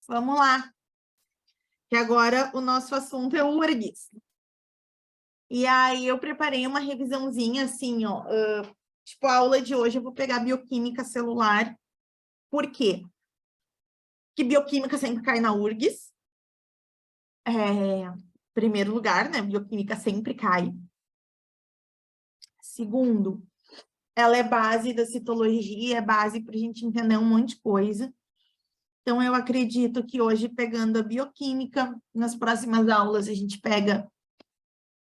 Vamos lá. Que agora o nosso assunto é o URGS. E aí eu preparei uma revisãozinha assim, ó. Tipo, a aula de hoje eu vou pegar bioquímica celular. Por quê? Porque bioquímica sempre cai na URGS. Primeiro lugar, né? Bioquímica sempre cai. Segundo, ela é base da citologia, é base para a gente entender um monte de coisa. Então, eu acredito que hoje, pegando a bioquímica, nas próximas aulas a gente pega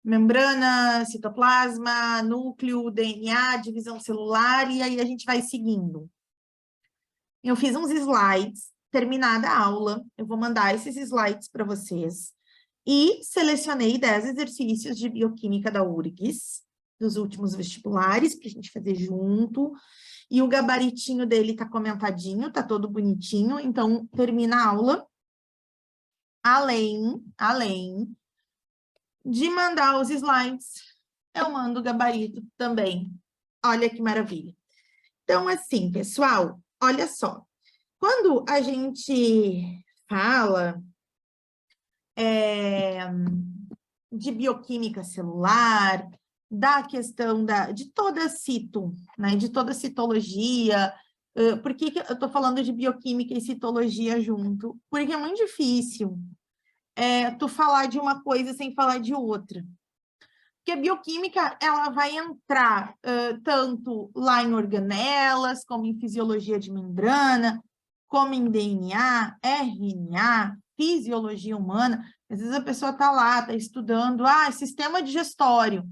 membrana, citoplasma, núcleo, DNA, divisão celular, e aí a gente vai seguindo. Eu fiz uns slides, terminada a aula, eu vou mandar esses slides para vocês, e selecionei 10 exercícios de bioquímica da URGS, dos últimos vestibulares, para a gente fazer junto, e o gabaritinho dele tá comentadinho, tá todo bonitinho, então termina a aula. Além de mandar os slides, eu mando o gabarito também. Olha que maravilha. Então, assim, pessoal, olha só. Quando a gente fala de bioquímica celular, da questão de toda a cito, né, de toda a citologia, por que eu estou falando de bioquímica e citologia junto? Porque é muito difícil tu falar de uma coisa sem falar de outra. Porque a bioquímica, ela vai entrar tanto lá em organelas, como em fisiologia de membrana, como em DNA, RNA, fisiologia humana. Às vezes a pessoa está lá, está estudando, sistema digestório.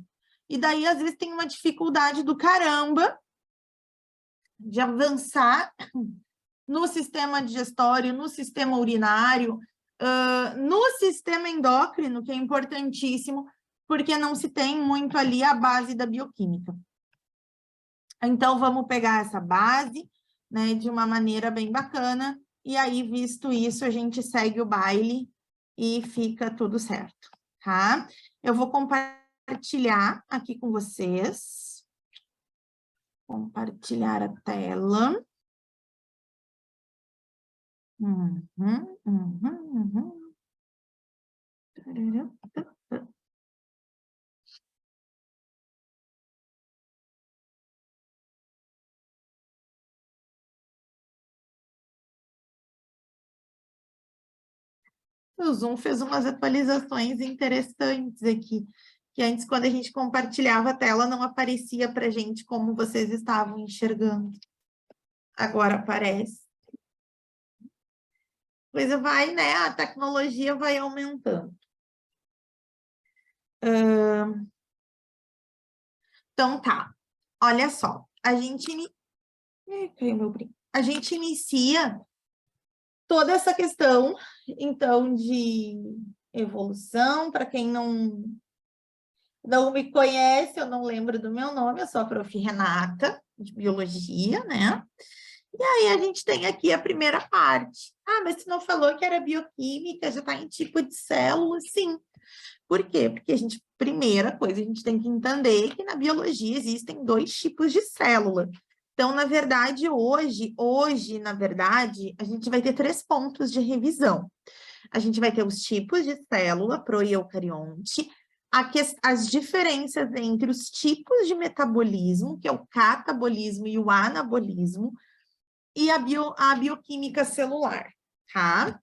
E daí, às vezes, tem uma dificuldade do caramba de avançar no sistema digestório, no sistema urinário, no sistema endócrino, que é importantíssimo, porque não se tem muito ali a base da bioquímica. Então, vamos pegar essa base, né, de uma maneira bem bacana, e aí, visto isso, a gente segue o baile e fica tudo certo, tá? Eu vou compartilhar aqui com vocês. Compartilhar a tela. O Zoom fez umas atualizações interessantes aqui, que antes, quando a gente compartilhava a tela, não aparecia para a gente como vocês estavam enxergando. Agora aparece. Coisa vai, né? A tecnologia vai aumentando. Então, tá. Olha só. A gente inicia toda essa questão, então, de evolução. Para quem não me conhece, eu não lembro do meu nome, eu sou a prof. Renata, de biologia, né? E aí a gente tem aqui a primeira parte. Mas você não falou que era bioquímica, já está em tipo de célula? Sim. Por quê? Porque primeira coisa, a gente tem que entender que na biologia existem 2 tipos de célula. Então, na verdade, hoje, na verdade, a gente vai ter 3 pontos de revisão. A gente vai ter os tipos de célula proeucarionte, as diferenças entre os tipos de metabolismo, que é o catabolismo e o anabolismo, e a bioquímica celular, tá?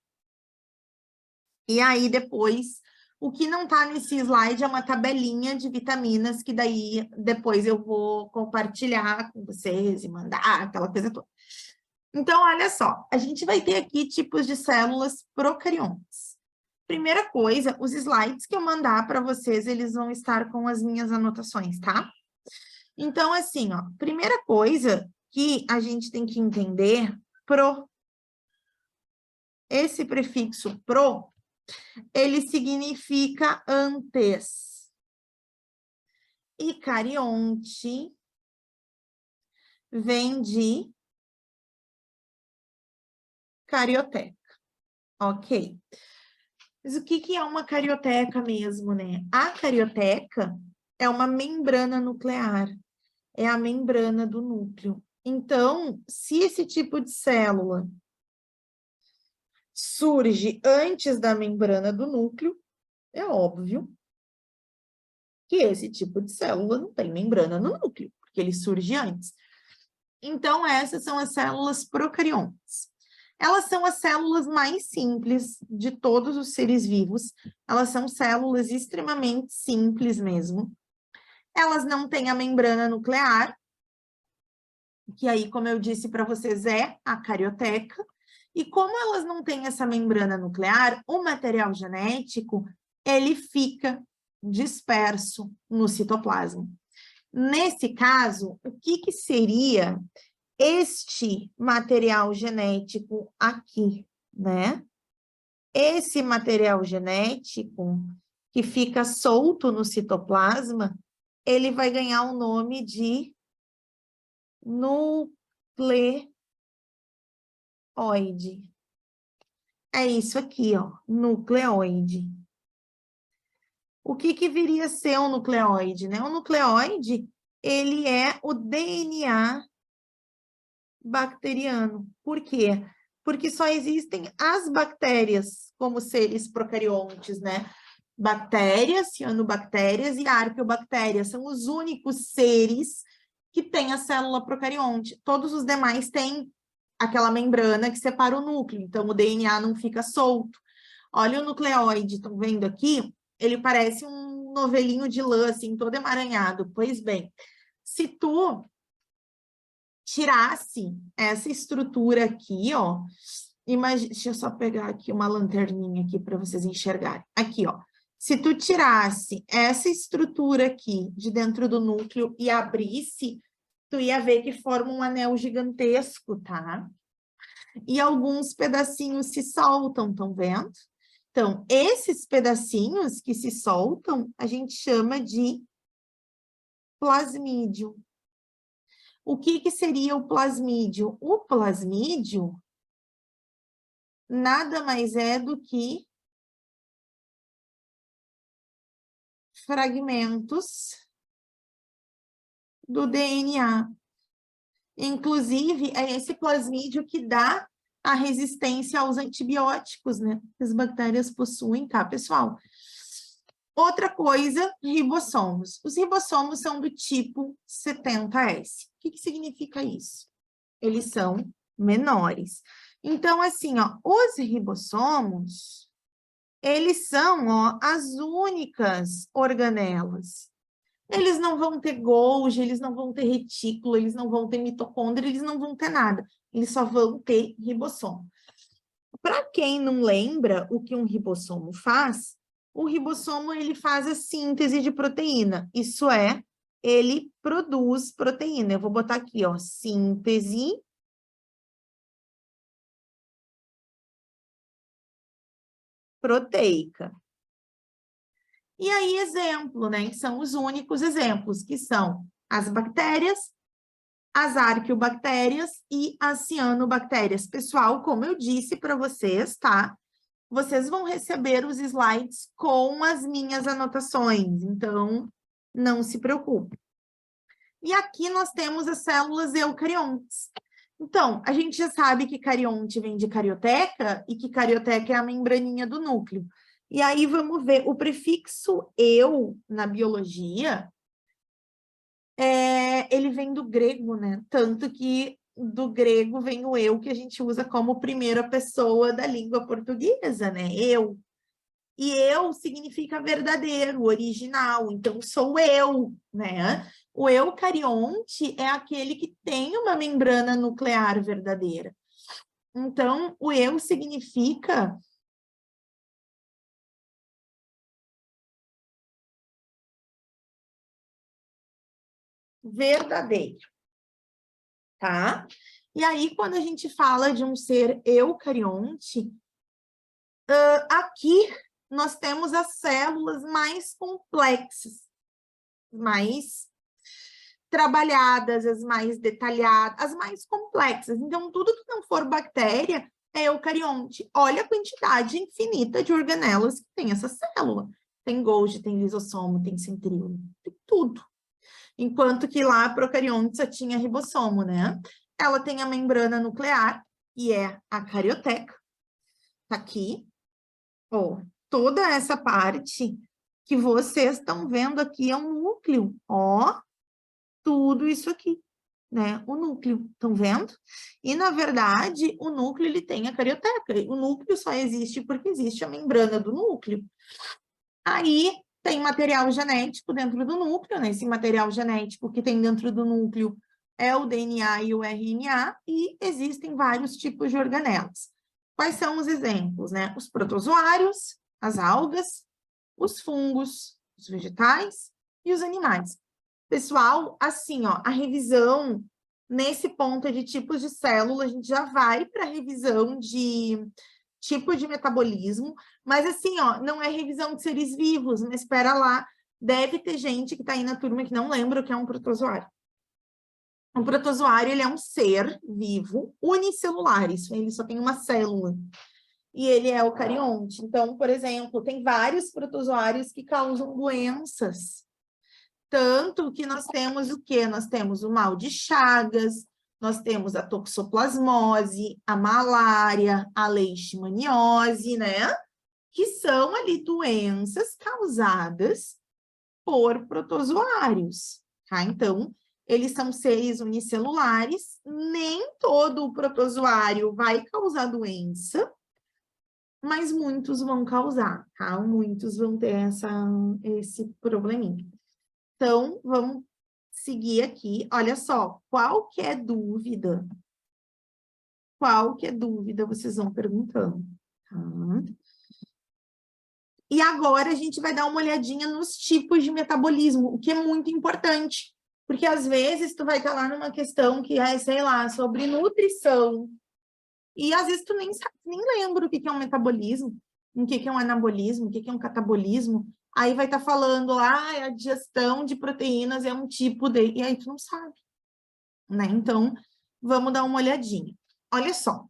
E aí, depois, o que não está nesse slide é uma tabelinha de vitaminas, que daí depois eu vou compartilhar com vocês e mandar, aquela coisa toda. Então, olha só, a gente vai ter aqui tipos de células procariontes. Primeira coisa, os slides que eu mandar para vocês, eles vão estar com as minhas anotações, tá? Então, assim, ó, primeira coisa que a gente tem que entender, esse prefixo pro, ele significa antes. E carionte vem de carioteca, ok? Mas o que é uma carioteca mesmo, né? A carioteca é uma membrana nuclear, é a membrana do núcleo. Então, se esse tipo de célula surge antes da membrana do núcleo, é óbvio que esse tipo de célula não tem membrana no núcleo, porque ele surge antes. Então, essas são as células procariontes. Elas são as células mais simples de todos os seres vivos. Elas são células extremamente simples mesmo. Elas não têm a membrana nuclear, que aí, como eu disse para vocês, é a carioteca. E como elas não têm essa membrana nuclear, o material genético, ele fica disperso no citoplasma. Nesse caso, o que seria este material genético aqui, né? Esse material genético que fica solto no citoplasma, ele vai ganhar o nome de nucleoide. É isso aqui, ó, nucleoide. O que viria a ser um nucleoide, né? O nucleoide, ele é o DNA bacteriano. Por quê? Porque só existem as bactérias como seres procariontes, né? Bactérias, cianobactérias e arqueobactérias são os únicos seres que têm a célula procarionte. Todos os demais têm aquela membrana que separa o núcleo, então o DNA não fica solto. Olha o nucleoide, estão vendo aqui? Ele parece um novelinho de lã, assim, todo emaranhado. Pois bem, se tu tirasse essa estrutura aqui, ó, deixa eu só pegar aqui uma lanterninha aqui para vocês enxergarem. Aqui, ó. Se tu tirasse essa estrutura aqui de dentro do núcleo e abrisse, tu ia ver que forma um anel gigantesco, tá? E alguns pedacinhos se soltam, estão vendo? Então, esses pedacinhos que se soltam, a gente chama de plasmídio. O que seria o plasmídio? O plasmídio nada mais é do que fragmentos do DNA. Inclusive, é esse plasmídio que dá a resistência aos antibióticos, né? Que as bactérias possuem, tá, pessoal? Outra coisa, ribossomos. Os ribossomos são do tipo 70S. O que significa isso? Eles são menores. Então, assim, ó, os ribossomos, eles são, ó, as únicas organelas. Eles não vão ter Golgi, eles não vão ter retículo, eles não vão ter mitocôndria, eles não vão ter nada. Eles só vão ter ribossomo. Para quem não lembra o que um ribossomo faz, o ribossomo ele faz a síntese de proteína. Isso é, ele produz proteína. Eu vou botar aqui, ó, síntese proteica. E aí, exemplo, né? Que são os únicos exemplos, que são as bactérias, as arqueobactérias e as cianobactérias. Pessoal, como eu disse para vocês, tá? Vocês vão receber os slides com as minhas anotações, então não se preocupe. E aqui nós temos as células eucariontes. Então, a gente já sabe que carionte vem de carioteca e que carioteca é a membraninha do núcleo. E aí vamos ver, o prefixo eu na biologia, ele vem do grego, né? Tanto que do grego vem o eu, que a gente usa como primeira pessoa da língua portuguesa, né? Eu. E eu significa verdadeiro, original, então sou eu, né? O eucarionte é aquele que tem uma membrana nuclear verdadeira. Então, o eu significa verdadeiro, tá? E aí, quando a gente fala de um ser eucarionte, aqui nós temos as células mais complexas, mais trabalhadas, as mais detalhadas, as mais complexas. Então, tudo que não for bactéria é eucarionte. Olha a quantidade infinita de organelas que tem essa célula. Tem Golgi, tem lisossomo, tem centríolo, tem tudo. Enquanto que lá a procarionte só tinha ribossomo, né? Ela tem a membrana nuclear, e é a carioteca, tá aqui, ó, toda essa parte que vocês estão vendo aqui é um núcleo, ó, tudo isso aqui, né? O núcleo, estão vendo? E, na verdade, o núcleo, ele tem a carioteca. O núcleo só existe porque existe a membrana do núcleo. Aí, tem material genético dentro do núcleo, né? Esse material genético que tem dentro do núcleo é o DNA e o RNA, e existem vários tipos de organelas. Quais são os exemplos, né? Os protozoários, as algas, os fungos, os vegetais e os animais. Pessoal, assim, ó, a revisão nesse ponto de tipos de célula, a gente já vai para a revisão de tipo de metabolismo, mas assim, ó, não é revisão de seres vivos, mas espera lá, deve ter gente que está aí na turma que não lembra o que é um protozoário. Um protozoário, ele é um ser vivo unicelular, isso, ele só tem uma célula, e ele é eucarionte. Então, por exemplo, tem vários protozoários que causam doenças, tanto que nós temos o quê? Nós temos o mal de Chagas, nós temos a toxoplasmose, a malária, a leishmaniose, né? Que são ali doenças causadas por protozoários, tá? Então, eles são seres unicelulares, nem todo o protozoário vai causar doença, mas muitos vão causar, tá? Muitos vão ter esse probleminha. Então, vamos seguir aqui. Olha só, qualquer dúvida vocês vão perguntando, tá? E agora a gente vai dar uma olhadinha nos tipos de metabolismo, o que é muito importante, porque às vezes tu vai estar lá numa questão que é, sei lá, sobre nutrição, e às vezes tu nem sabe, nem lembra o que é um metabolismo, o que é um anabolismo, o que é um catabolismo. Aí vai estar falando lá, a digestão de proteínas é um tipo de... E aí tu não sabe, né? Então, vamos dar uma olhadinha. Olha só,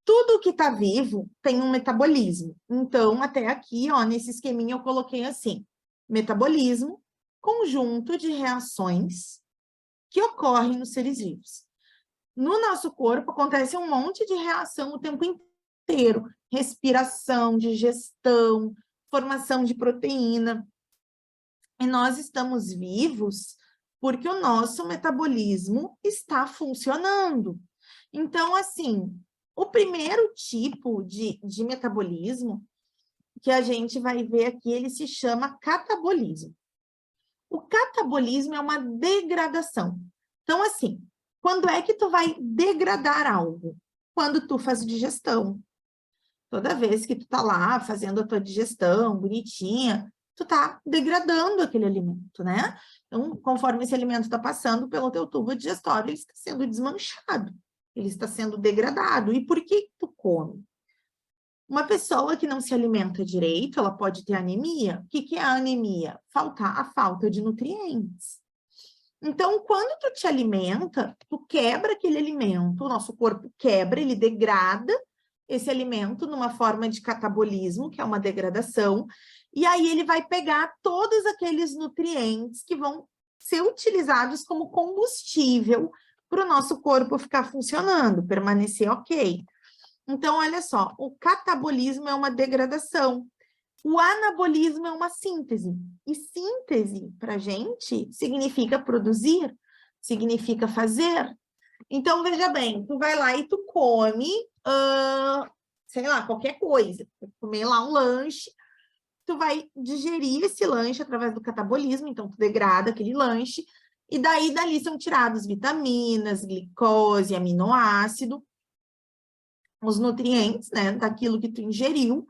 tudo que está vivo tem um metabolismo. Então, até aqui, ó, nesse esqueminha eu coloquei assim, metabolismo, conjunto de reações que ocorrem nos seres vivos. No nosso corpo acontece um monte de reação o tempo inteiro. Respiração, digestão, formação de proteína. E nós estamos vivos porque o nosso metabolismo está funcionando. Então, assim, o primeiro tipo de metabolismo que a gente vai ver aqui, ele se chama catabolismo. O catabolismo é uma degradação. Então, assim, quando é que tu vai degradar algo? Quando tu faz digestão. Toda vez que tu tá lá fazendo a tua digestão bonitinha, tu tá degradando aquele alimento, né? Então, conforme esse alimento está passando pelo teu tubo digestório, ele está sendo desmanchado, ele está sendo degradado. E por que tu come? Uma pessoa que não se alimenta direito, ela pode ter anemia. O que é a anemia? A falta de nutrientes. Então, quando tu te alimenta, tu quebra aquele alimento, o nosso corpo quebra, ele degrada esse alimento numa forma de catabolismo, que é uma degradação, e aí ele vai pegar todos aqueles nutrientes que vão ser utilizados como combustível para o nosso corpo ficar funcionando, permanecer ok. Então, olha só, o catabolismo é uma degradação. O anabolismo é uma síntese. E síntese, para a gente, significa produzir, significa fazer. Então, veja bem, tu vai lá e tu come, sei lá, qualquer coisa. Comer lá um lanche, tu vai digerir esse lanche através do catabolismo, então tu degrada aquele lanche, e daí dali são tirados vitaminas, glicose, aminoácido, os nutrientes, né, daquilo que tu ingeriu,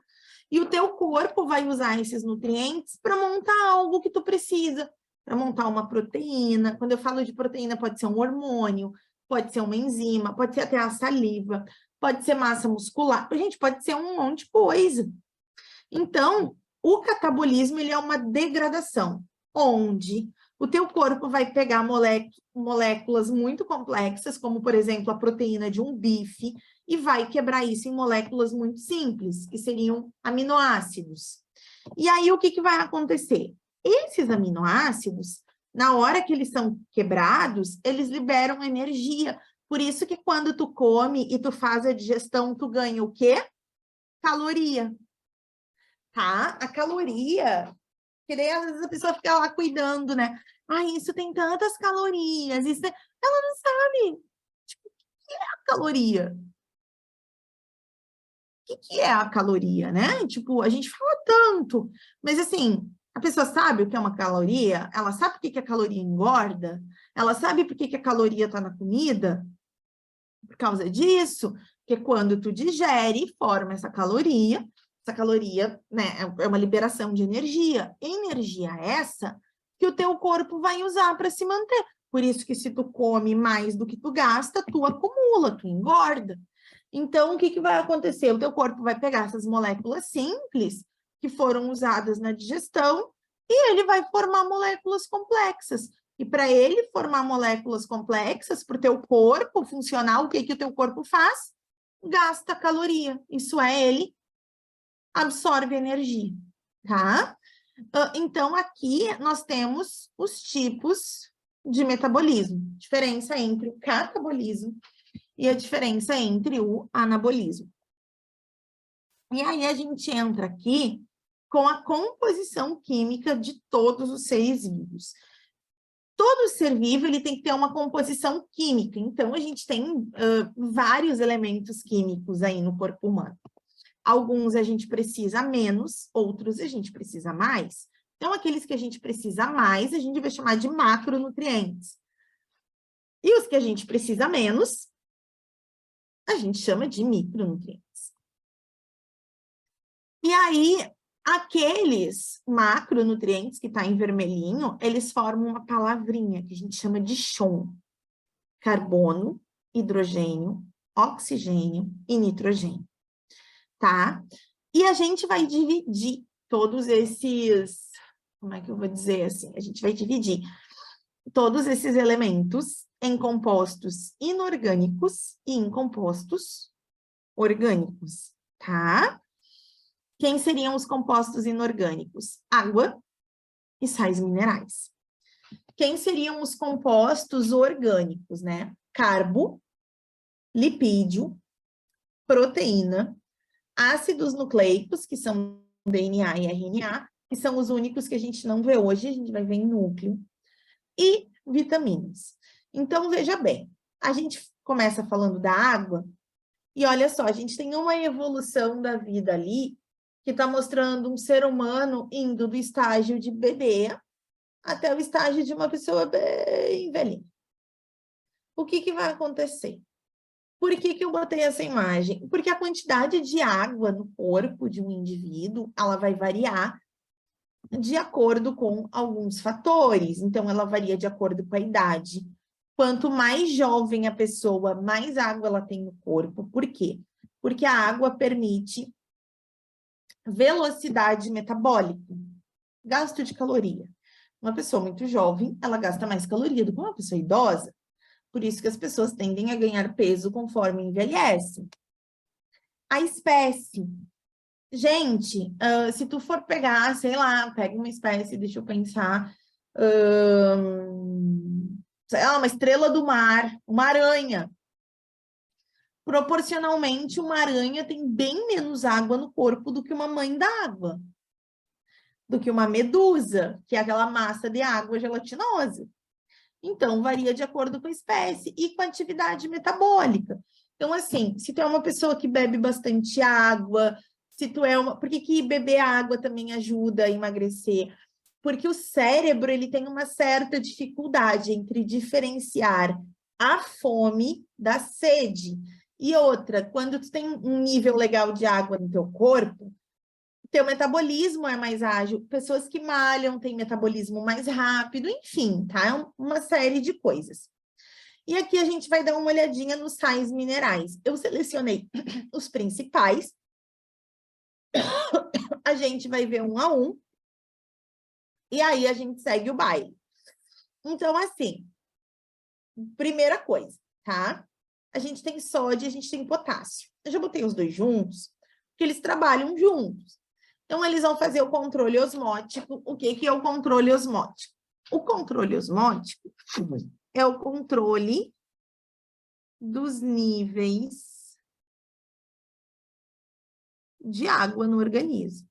e o teu corpo vai usar esses nutrientes para montar algo que tu precisa, para montar uma proteína. Quando eu falo de proteína, pode ser um hormônio, pode ser uma enzima, pode ser até a saliva, pode ser massa muscular, a gente pode ser um monte de coisa. Então, o catabolismo, ele é uma degradação, onde o teu corpo vai pegar moléculas muito complexas, como, por exemplo, a proteína de um bife, e vai quebrar isso em moléculas muito simples, que seriam aminoácidos. E aí, o que vai acontecer? Esses aminoácidos, na hora que eles são quebrados, eles liberam energia. Por isso que quando tu come e tu faz a digestão, tu ganha o quê? caloria, tá? A caloria, que daí às vezes a pessoa fica lá cuidando, né? Ah, isso tem tantas calorias, isso ela não sabe, tipo, o que é a caloria? O que é a caloria, né? Tipo, a gente fala tanto, mas assim, a pessoa sabe o que é uma caloria? Ela sabe por que a caloria engorda? Ela sabe por que a caloria está na comida? Por causa disso, que quando tu digere, forma essa caloria, né, é uma liberação de energia. Energia essa que o teu corpo vai usar para se manter. Por isso que se tu come mais do que tu gasta, tu acumula, tu engorda. Então, o que vai acontecer? O teu corpo vai pegar essas moléculas simples que foram usadas na digestão e ele vai formar moléculas complexas. E para ele formar moléculas complexas, para o teu corpo funcionar, o que o teu corpo faz? Gasta caloria. Isso é, ele absorve energia, tá? Então, aqui nós temos os tipos de metabolismo. Diferença entre o catabolismo e a diferença entre o anabolismo. E aí a gente entra aqui com a composição química de todos os seres vivos. Todo ser vivo ele tem que ter uma composição química, então a gente tem vários elementos químicos aí no corpo humano. Alguns a gente precisa menos, outros a gente precisa mais. Então, aqueles que a gente precisa mais, a gente vai chamar de macronutrientes. E os que a gente precisa menos, a gente chama de micronutrientes. E aí, aqueles macronutrientes que está em vermelhinho, eles formam uma palavrinha que a gente chama de CHON. Carbono, hidrogênio, oxigênio e nitrogênio. Tá? E a gente vai dividir todos esses, como é que eu vou dizer assim? A gente vai dividir todos esses elementos em compostos inorgânicos e em compostos orgânicos, tá? Quem seriam os compostos inorgânicos? Água e sais minerais. Quem seriam os compostos orgânicos, né? Carbo, lipídio, proteína, ácidos nucleicos, que são DNA e RNA, que são os únicos que a gente não vê hoje, a gente vai ver em núcleo, e vitaminas. Então, veja bem, a gente começa falando da água, e olha só, a gente tem uma evolução da vida ali, que está mostrando um ser humano indo do estágio de bebê até o estágio de uma pessoa bem velhinha. O que vai acontecer? Por que eu botei essa imagem? Porque a quantidade de água no corpo de um indivíduo, ela vai variar de acordo com alguns fatores. Então, ela varia de acordo com a idade. Quanto mais jovem a pessoa, mais água ela tem no corpo. Por quê? Porque a água permite velocidade metabólica, gasto de caloria. Uma pessoa muito jovem, ela gasta mais caloria do que uma pessoa idosa. Por isso que as pessoas tendem a ganhar peso conforme envelhecem. A espécie. Gente, se tu for pegar, sei lá, pega uma espécie, deixa eu pensar, sei lá, uma estrela do mar, uma aranha. Proporcionalmente, uma aranha tem bem menos água no corpo do que uma mãe d'água, do que uma medusa, que é aquela massa de água gelatinosa. Então, varia de acordo com a espécie e com a atividade metabólica. Então, assim, se tu é uma pessoa que bebe bastante água, se tu é uma... Por que beber água também ajuda a emagrecer? Porque o cérebro, ele tem uma certa dificuldade entre diferenciar a fome da sede. E outra, quando tu tem um nível legal de água no teu corpo, teu metabolismo é mais ágil, pessoas que malham têm metabolismo mais rápido, enfim, tá? É uma série de coisas. E aqui a gente vai dar uma olhadinha nos sais minerais. Eu selecionei os principais. A gente vai ver um a um. E aí a gente segue o baile. Então, assim, primeira coisa, tá? A gente tem sódio e a gente tem potássio. Eu já botei os dois juntos, porque eles trabalham juntos. Então, eles vão fazer o controle osmótico. O que é o controle osmótico? O controle osmótico é o controle dos níveis de água no organismo.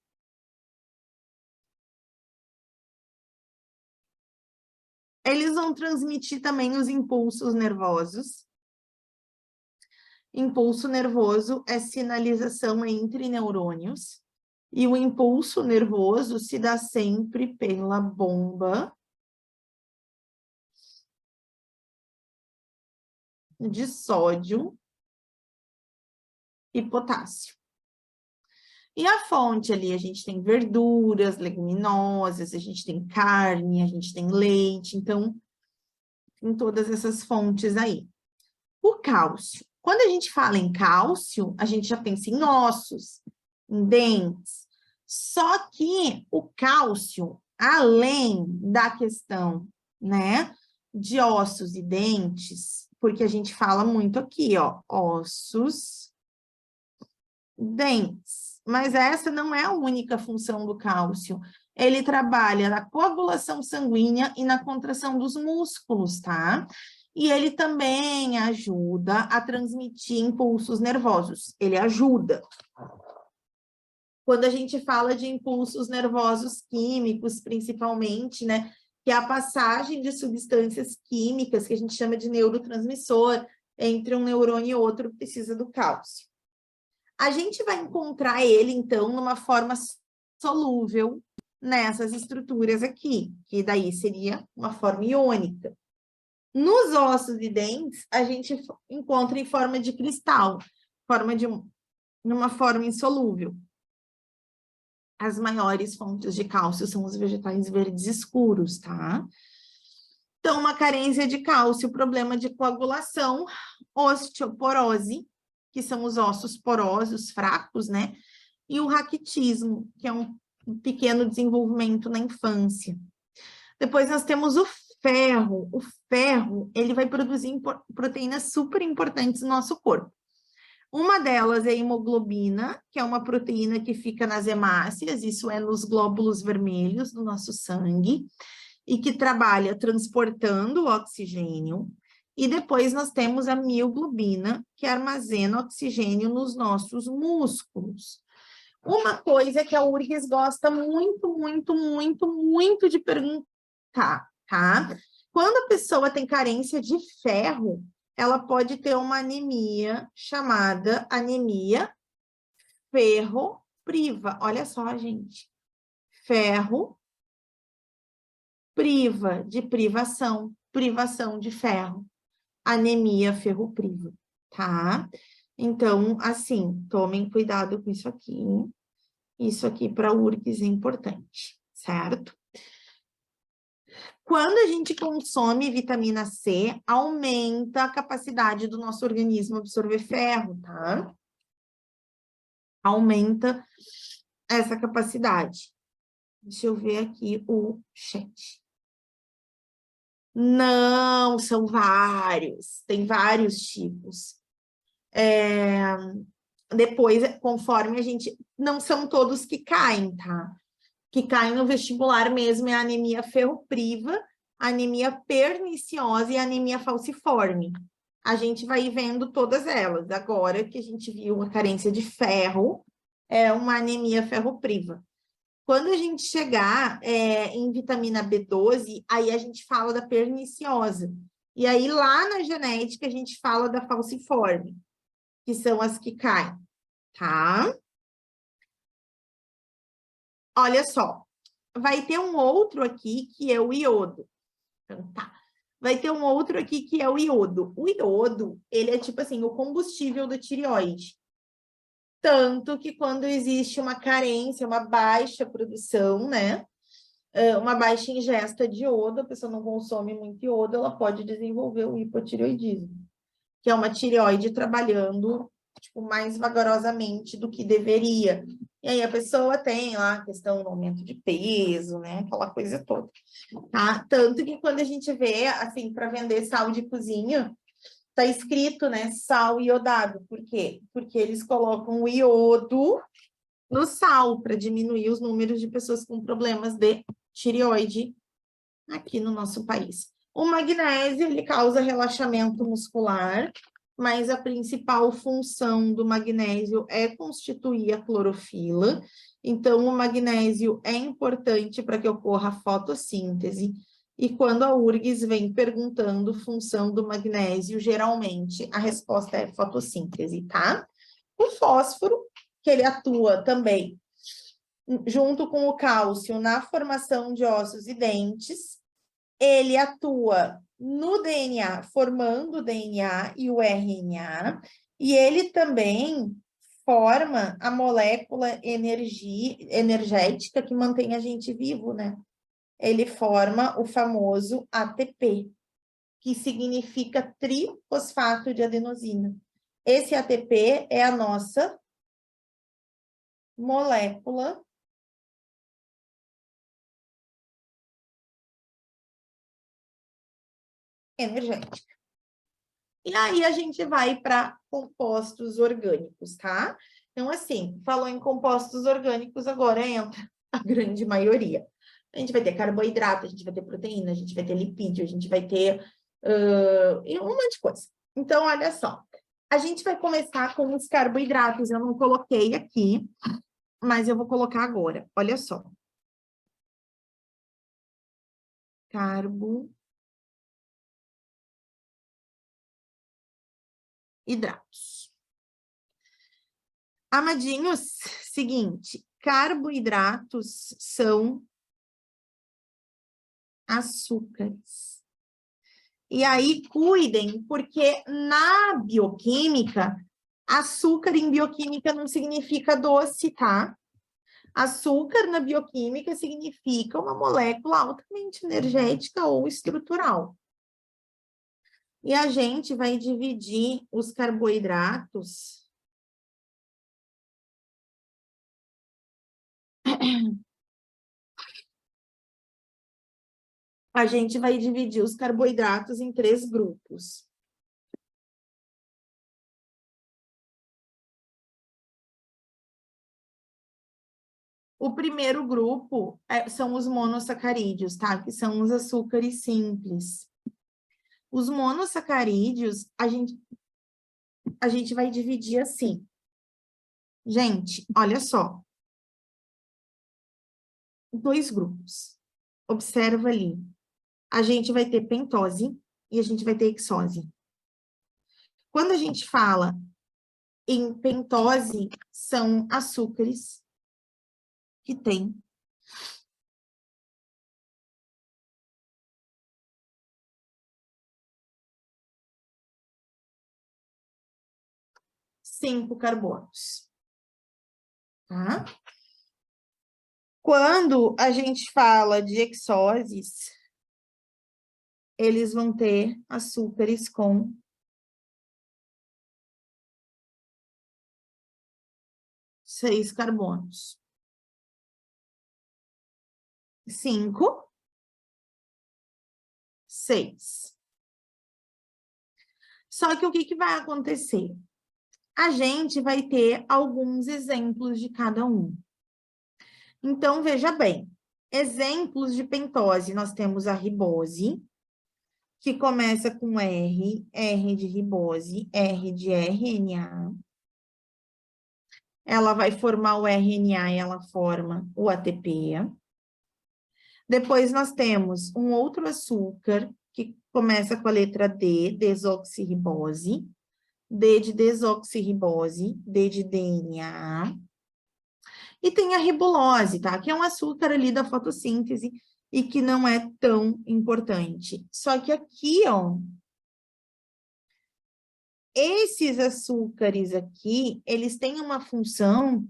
Eles vão transmitir também os impulsos nervosos. Impulso nervoso é sinalização entre neurônios. E o impulso nervoso se dá sempre pela bomba de sódio e potássio. E a fonte ali, a gente tem verduras, leguminosas, a gente tem carne, a gente tem leite, então, em todas essas fontes aí. O cálcio. Quando a gente fala em cálcio, a gente já pensa em ossos, em dentes. Só que o cálcio, além da questão, né, de ossos e dentes, porque a gente fala muito aqui, ó, ossos, dentes. Mas essa não é a única função do cálcio. Ele trabalha na coagulação sanguínea e na contração dos músculos, tá? E ele também ajuda a transmitir impulsos nervosos. Ele ajuda. Quando a gente fala de impulsos nervosos químicos, principalmente, né? Que é a passagem de substâncias químicas, que a gente chama de neurotransmissor, entre um neurônio e outro, precisa do cálcio. A gente vai encontrar ele, então, numa forma solúvel nessas estruturas aqui, que daí seria uma forma iônica. Nos ossos e dentes, a gente encontra em forma de cristal, numa forma insolúvel. As maiores fontes de cálcio são os vegetais verdes escuros, tá? Então, uma carência de cálcio, problema de coagulação, osteoporose, que são os ossos porosos, fracos, né? E o raquitismo, que é um pequeno desenvolvimento na infância. Depois nós temos o ferro. O ferro, ele vai produzir proteínas super importantes no nosso corpo. Uma delas é a hemoglobina, que é uma proteína que fica nas hemácias, isso é nos glóbulos vermelhos do nosso sangue, e que trabalha transportando o oxigênio. E depois nós temos a mioglobina, que armazena oxigênio nos nossos músculos. Uma coisa que a URGS gosta muito de perguntar, tá? Quando a pessoa tem carência de ferro, ela pode ter uma anemia chamada anemia ferropriva. Olha só, gente. Ferro priva, de privação, privação de ferro. Anemia ferropriva, tá? Então, assim, tomem cuidado com isso aqui. Isso aqui para a URGS é importante, certo? Quando a gente consome vitamina C, aumenta a capacidade do nosso organismo absorver ferro, tá? Aumenta essa capacidade. Deixa eu ver aqui o chat. Não, são vários. Tem vários tipos. Depois, conforme a gente... Não são todos que caem, tá? Que caem no vestibular mesmo é a anemia ferropriva, a anemia perniciosa e a anemia falciforme. A gente vai vendo todas elas. Agora que a gente viu a carência de ferro, é uma anemia ferropriva. Quando a gente chegar em vitamina B12, aí a gente fala da perniciosa. E aí lá na genética a gente fala da falciforme, que são as que caem, tá? Olha só, vai ter um outro aqui que é o iodo. Então, tá. Vai ter um outro aqui que é o iodo. O iodo, ele é tipo assim, o combustível da tireoide. Tanto que quando existe uma carência, uma baixa produção, né? Uma baixa ingesta de iodo, a pessoa não consome muito iodo, ela pode desenvolver o hipotireoidismo, que é uma tireoide trabalhando tipo, mais vagarosamente do que deveria. E aí a pessoa tem lá a questão do aumento de peso, né? Aquela coisa toda. Tá? Tanto que quando a gente vê, assim, para vender sal de cozinha, tá escrito, né, sal iodado. Por quê? Porque eles colocam o iodo no sal para diminuir os números de pessoas com problemas de tireoide aqui no nosso país. O magnésio, ele causa relaxamento muscular, mas a principal função do magnésio é constituir a clorofila. Então, o magnésio é importante para que ocorra a fotossíntese. E quando a URGS vem perguntando função do magnésio, geralmente a resposta é fotossíntese, tá? O fósforo, que ele atua também junto com o cálcio na formação de ossos e dentes, ele atua no DNA, formando o DNA e o RNA, e ele também forma a molécula energética que mantém a gente vivo, né? Ele forma o famoso ATP, que significa trifosfato de adenosina. Esse ATP é a nossa molécula energética. E aí a gente vai para compostos orgânicos, tá? Então, assim, falou em compostos orgânicos, agora entra a grande maioria. A gente vai ter carboidrato, a gente vai ter proteína, a gente vai ter lipídio, a gente vai ter um monte de coisa. Então, olha só. A gente vai começar com os carboidratos. Eu não coloquei aqui, mas eu vou colocar agora. Olha só. Carboidratos. Amadinhos, seguinte, carboidratos são açúcares. E aí, cuidem, porque na bioquímica, açúcar em bioquímica não significa doce, tá? Açúcar na bioquímica significa uma molécula altamente energética ou estrutural. E a gente vai dividir os carboidratos em 3 grupos. O primeiro grupo são os monossacarídeos, tá? Que são os açúcares simples. Os monossacarídeos, a gente vai dividir assim. Gente, olha só. 2 grupos. Observa ali. A gente vai ter pentose e a gente vai ter hexose. Quando a gente fala em pentose, são açúcares que têm 5 carbonos. Tá? Quando a gente fala de hexoses, eles vão ter açúcares com 6 carbonos. 5, 6. Só que o que vai acontecer? A gente vai ter alguns exemplos de cada um. Então, veja bem, exemplos de pentose, nós temos a ribose, que começa com R, R de ribose, R de RNA. Ela vai formar o RNA e ela forma o ATP. Depois nós temos um outro açúcar, que começa com a letra D, desoxirribose. D de desoxirribose, D de DNA. E tem a ribulose, tá? Que é um açúcar ali da fotossíntese e que não é tão importante. Só que aqui, ó, esses açúcares aqui, eles têm uma função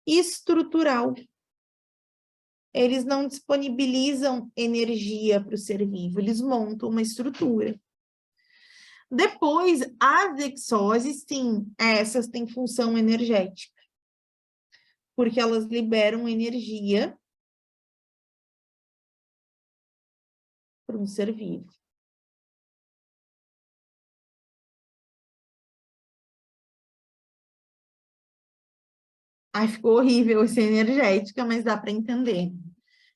estrutural. Eles não disponibilizam energia para o ser vivo, eles montam uma estrutura. Depois, as hexoses, sim, essas têm função energética, porque elas liberam energia para um ser vivo. Ai, ficou horrível essa energética, mas dá para entender.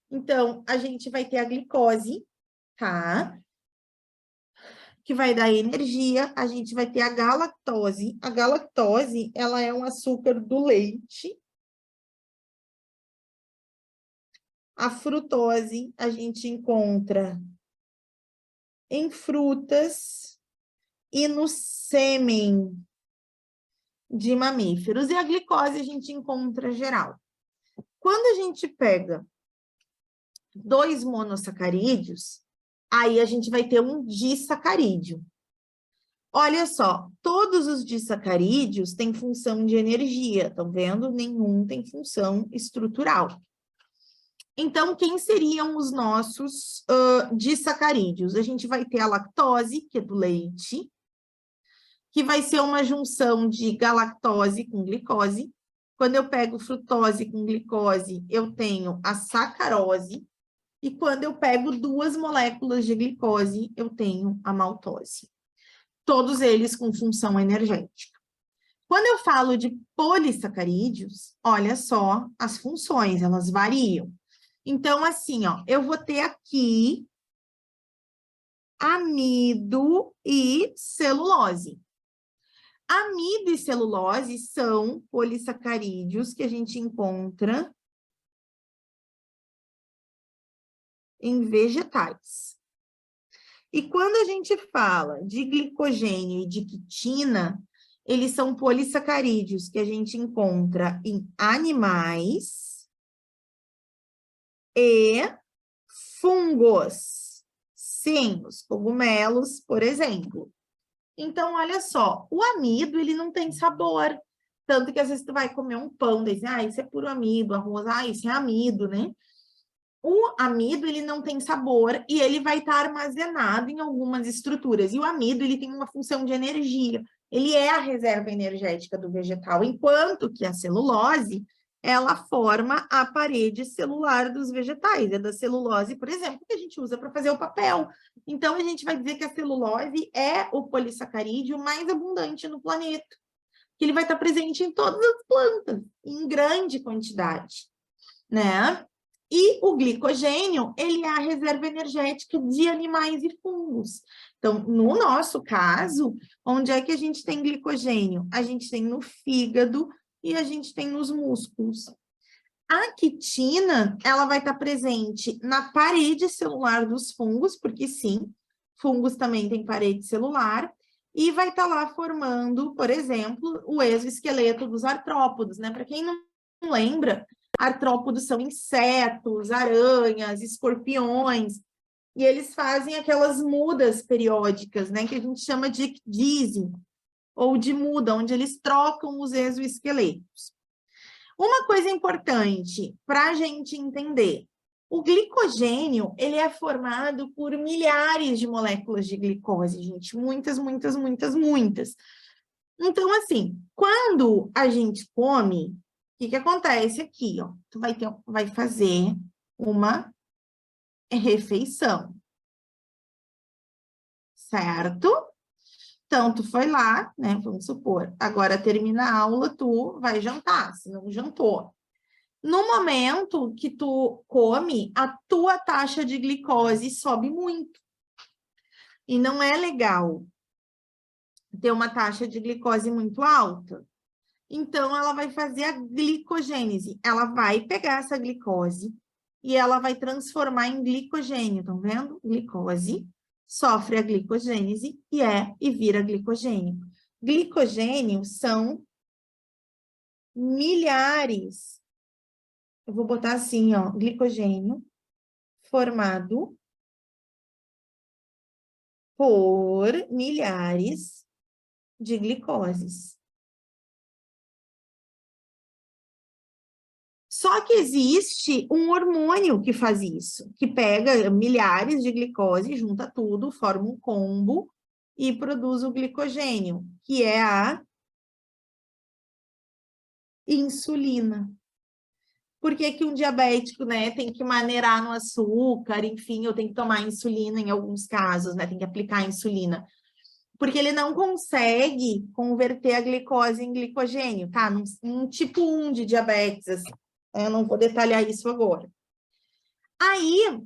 Então, a gente vai ter a glicose, tá? que vai dar energia, a gente vai ter a galactose. A galactose, ela é um açúcar do leite. A frutose, a gente encontra em frutas e no sêmen de mamíferos. E a glicose a gente encontra geral. Quando a gente pega 2 monossacarídeos, aí a gente vai ter um disacarídeo. Olha só, todos os disacarídeos têm função de energia, estão vendo? Nenhum tem função estrutural. Então, quem seriam os nossos disacarídeos? A gente vai ter a lactose, que é do leite, que vai ser uma junção de galactose com glicose. Quando eu pego frutose com glicose, eu tenho a sacarose. E quando eu pego 2 moléculas de glicose, eu tenho a maltose. Todos eles com função energética. Quando eu falo de polissacarídeos, olha só as funções, elas variam. Então, assim, ó, eu vou ter aqui amido e celulose. Amido e celulose são polissacarídeos que a gente encontra em vegetais. E quando a gente fala de glicogênio e de quitina, eles são polissacarídeos que a gente encontra em animais e fungos. Sim, os cogumelos, por exemplo. Então, olha só, o amido, ele não tem sabor. Tanto que às vezes tu vai comer um pão, diz, isso é puro amido, arroz, isso é amido, né? O amido, ele não tem sabor e ele vai estar armazenado em algumas estruturas. E o amido, ele tem uma função de energia. Ele é a reserva energética do vegetal, enquanto que a celulose, ela forma a parede celular dos vegetais. É da celulose, por exemplo, que a gente usa para fazer o papel. Então, a gente vai dizer que a celulose é o polissacarídeo mais abundante no planeta. Que ele vai estar presente em todas as plantas, em grande quantidade, né? E o glicogênio, ele é a reserva energética de animais e fungos. Então, no nosso caso, onde é que a gente tem glicogênio? A gente tem no fígado e a gente tem nos músculos. A quitina, ela vai estar presente na parede celular dos fungos, porque sim, fungos também têm parede celular, e vai estar lá formando, por exemplo, o exoesqueleto dos artrópodos, né? Para quem não lembra, artrópodos são insetos, aranhas, escorpiões, e eles fazem aquelas mudas periódicas, né, que a gente chama de ecdise, ou de muda, onde eles trocam os exoesqueletos. Uma coisa importante para a gente entender, o glicogênio, ele é formado por milhares de moléculas de glicose, gente, muitas, muitas, muitas, muitas. Então, assim, quando a gente come, o que acontece aqui, ó? Tu vai fazer uma refeição, certo? Então, tu foi lá, né? Vamos supor, agora termina a aula, tu vai jantar, se não jantou. No momento que tu come, a tua taxa de glicose sobe muito. E não é legal ter uma taxa de glicose muito alta. Então, ela vai fazer a glicogênese. Ela vai pegar essa glicose e ela vai transformar em glicogênio, estão vendo? Glicose sofre a glicogênese e vira glicogênio. Glicogênio são milhares. Eu vou botar assim, ó, glicogênio formado por milhares de glicoses. Só que existe um hormônio que faz isso, que pega milhares de glicose, junta tudo, forma um combo e produz o glicogênio, que é a insulina. Por que que um diabético, né, tem que maneirar no açúcar, enfim, ou tem que tomar insulina em alguns casos, né, tem que aplicar insulina? Porque ele não consegue converter a glicose em glicogênio, tá? Num tipo 1 de diabetes, assim. Eu não vou detalhar isso agora. Aí,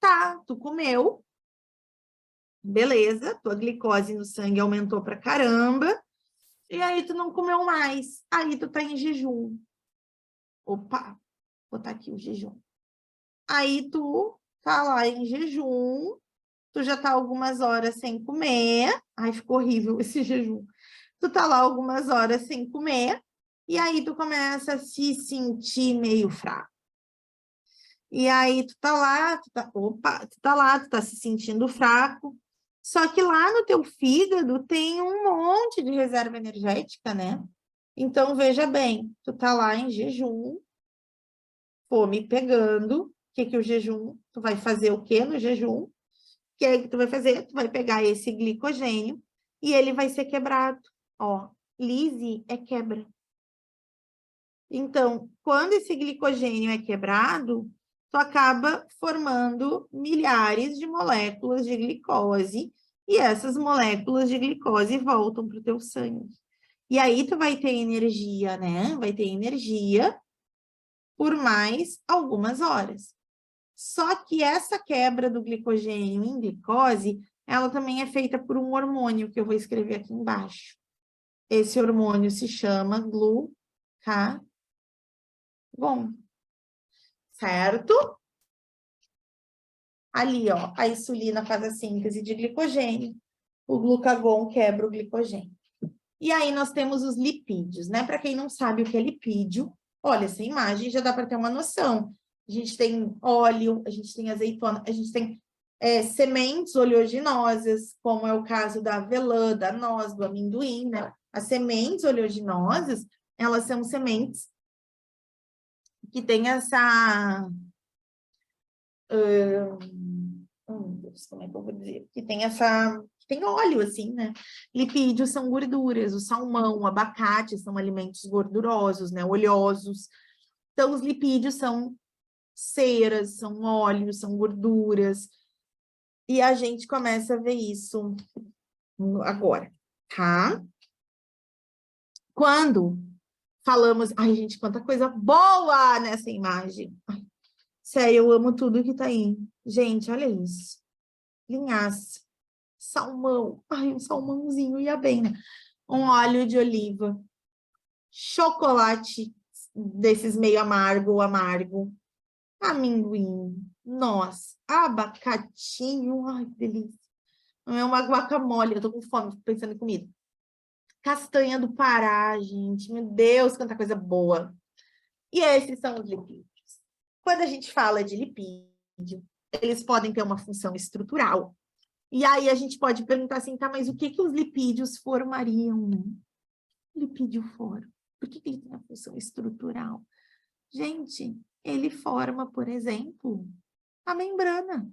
tá, tu comeu, Beleza, tua glicose no sangue aumentou pra caramba, e aí tu não comeu mais, aí tu tá em jejum. Opa, vou botar aqui o jejum. Aí tu tá lá em jejum, tu já tá algumas horas sem comer, ai, ficou horrível esse jejum. Tu tá lá algumas horas sem comer, e aí tu começa a se sentir meio fraco. E aí tu tá lá, tu tá se sentindo fraco, só que lá no teu fígado tem um monte de reserva energética, né? Então, veja bem, tu tá lá em jejum, fome pegando, o que que o jejum, tu vai fazer o que no jejum? O que é que tu vai fazer? Tu vai pegar esse glicogênio e ele vai ser quebrado. Ó, lise é quebra. Então, quando esse glicogênio é quebrado, tu acaba formando milhares de moléculas de glicose, e essas moléculas de glicose voltam para o teu sangue. E aí tu vai ter energia, né? Vai ter energia por mais algumas horas. Só que essa quebra do glicogênio em glicose, ela também é feita por um hormônio que eu vou escrever aqui embaixo. Esse hormônio se chama glucagon, certo? Ali, ó, a insulina faz a síntese de glicogênio, o glucagon quebra o glicogênio. E aí nós temos os lipídios, né? Para quem não sabe o que é lipídio, olha, essa imagem já dá para ter uma noção. A gente tem óleo, a gente tem azeitona, a gente tem sementes oleaginosas, como é o caso da avelã, da noz, do amendoim, né? As sementes oleaginosas, elas são sementes que têm essa... Deus, como é que eu vou dizer? Que tem essa... Tem óleo, assim, né? Lipídios são gorduras, o salmão, o abacate são alimentos gordurosos, né? Oleosos. Então, os lipídios são ceras, são óleos, são gorduras. E a gente começa a ver isso agora, tá? Quando falamos... Ai, gente, quanta coisa boa nessa imagem. Ai, sério, eu amo tudo que tá aí. Gente, olha isso. Linhaça, salmão. Ai, um salmãozinho ia bem, né? Um óleo de oliva, chocolate desses meio amargo, amendoim, noz, abacatinho, ai, que delícia. É uma guacamole, eu tô com fome, tô pensando em comida. Castanha do Pará, gente, meu Deus, quanta coisa boa. E esses são os lipídios. Quando a gente fala de lipídio, eles podem ter uma função estrutural. E aí a gente pode perguntar assim, tá, mas o que que os lipídios formariam, né? Lipídio forma. Por que que ele tem a função estrutural? Gente, ele forma, por exemplo, a membrana.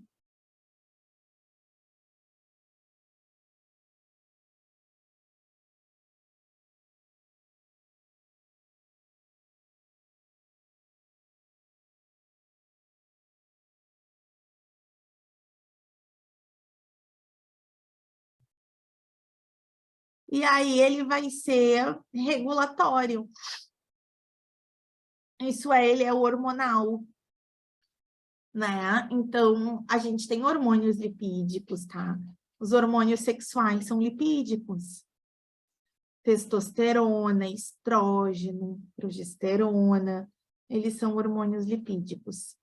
E aí ele vai ser regulatório. Isso é, ele é hormonal, né? Então, a gente tem hormônios lipídicos, tá? Os hormônios sexuais são lipídicos. Testosterona, estrógeno, progesterona, eles são hormônios lipídicos.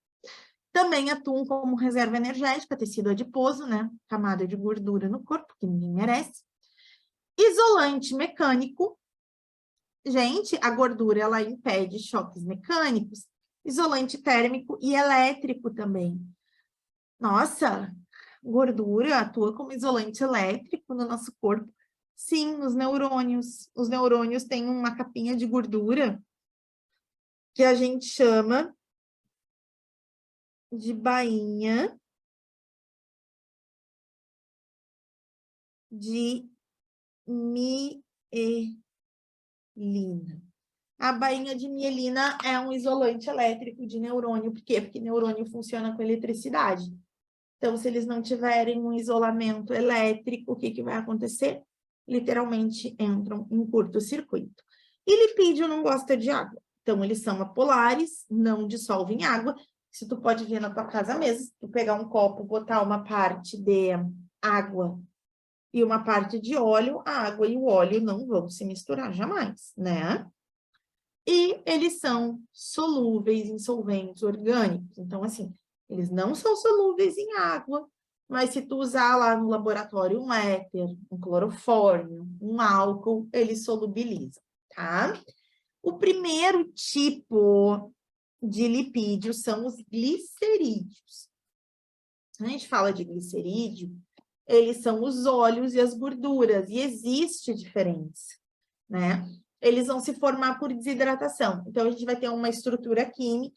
Também atuam como reserva energética, tecido adiposo, né? Camada de gordura no corpo, que ninguém merece. Isolante mecânico. Gente, a gordura, ela impede choques mecânicos. Isolante térmico e elétrico também. Nossa, gordura atua como isolante elétrico no nosso corpo. Sim, nos neurônios. Os neurônios têm uma capinha de gordura que a gente chama de bainha de mielina. A bainha de mielina é um isolante elétrico de neurônio. Por quê? Porque neurônio funciona com eletricidade. Então, se eles não tiverem um isolamento elétrico, o que que vai acontecer? Literalmente entram em curto-circuito. E lipídio não gosta de água. Então, eles são apolares, não dissolvem em água. Isso tu pode ver na tua casa mesmo. Se tu pegar um copo, botar uma parte de água e uma parte de óleo, a água e o óleo não vão se misturar jamais, né? E eles são solúveis em solventes orgânicos. Então, assim, eles não são solúveis em água, mas se tu usar lá no laboratório um éter, um clorofórmio, um álcool, eles solubilizam, tá? O primeiro tipo de lipídio são os glicerídeos. Quando a gente fala de glicerídeo, eles são os óleos e as gorduras, e existe diferença, né? Eles vão se formar por desidratação. Então, a gente vai ter uma estrutura química,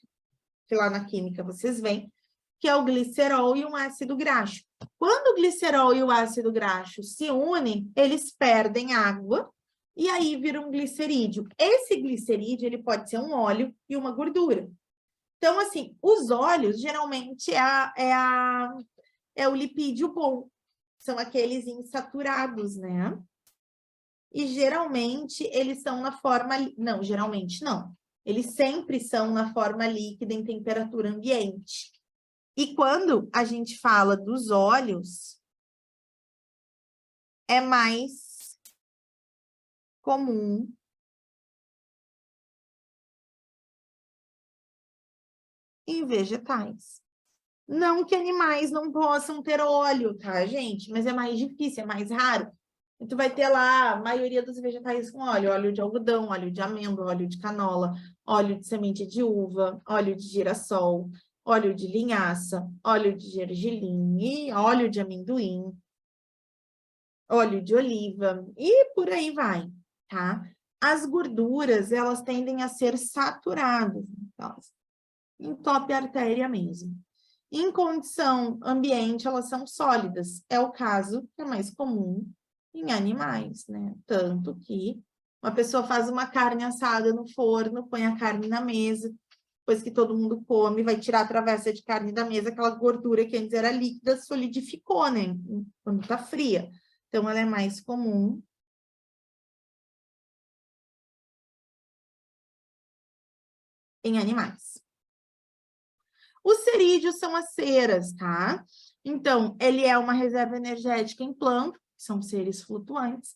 que lá na química vocês veem, que é o glicerol e um ácido graxo. Quando o glicerol e o ácido graxo se unem, eles perdem água, e aí vira um glicerídeo. Esse glicerídeo, ele pode ser um óleo e uma gordura. Então, assim, os óleos, geralmente, é o lipídio bom. São aqueles insaturados, né? E geralmente eles são na forma... Não, geralmente não. Eles sempre são na forma líquida em temperatura ambiente. E quando a gente fala dos óleos, é mais comum em vegetais. Não que animais não possam ter óleo, tá, gente? Mas é mais difícil, é mais raro. E tu vai ter lá a maioria dos vegetais com óleo, óleo de algodão, óleo de amêndoa, óleo de canola, óleo de semente de uva, óleo de girassol, óleo de linhaça, óleo de gergelim, e óleo de amendoim, óleo de oliva e por aí vai, tá? As gorduras, elas tendem a ser saturadas, então, entope a artéria mesmo. Em condição ambiente, elas são sólidas. É o caso que é mais comum em animais, né? Tanto que uma pessoa faz uma carne assada no forno, põe a carne na mesa, depois que todo mundo come, vai tirar a travessa de carne da mesa, aquela gordura que antes era líquida solidificou, né? Quando tá fria. Então, ela é mais comum em animais. Os cerídeos são as ceras, tá? Então, ele é uma reserva energética em planta, que são seres flutuantes,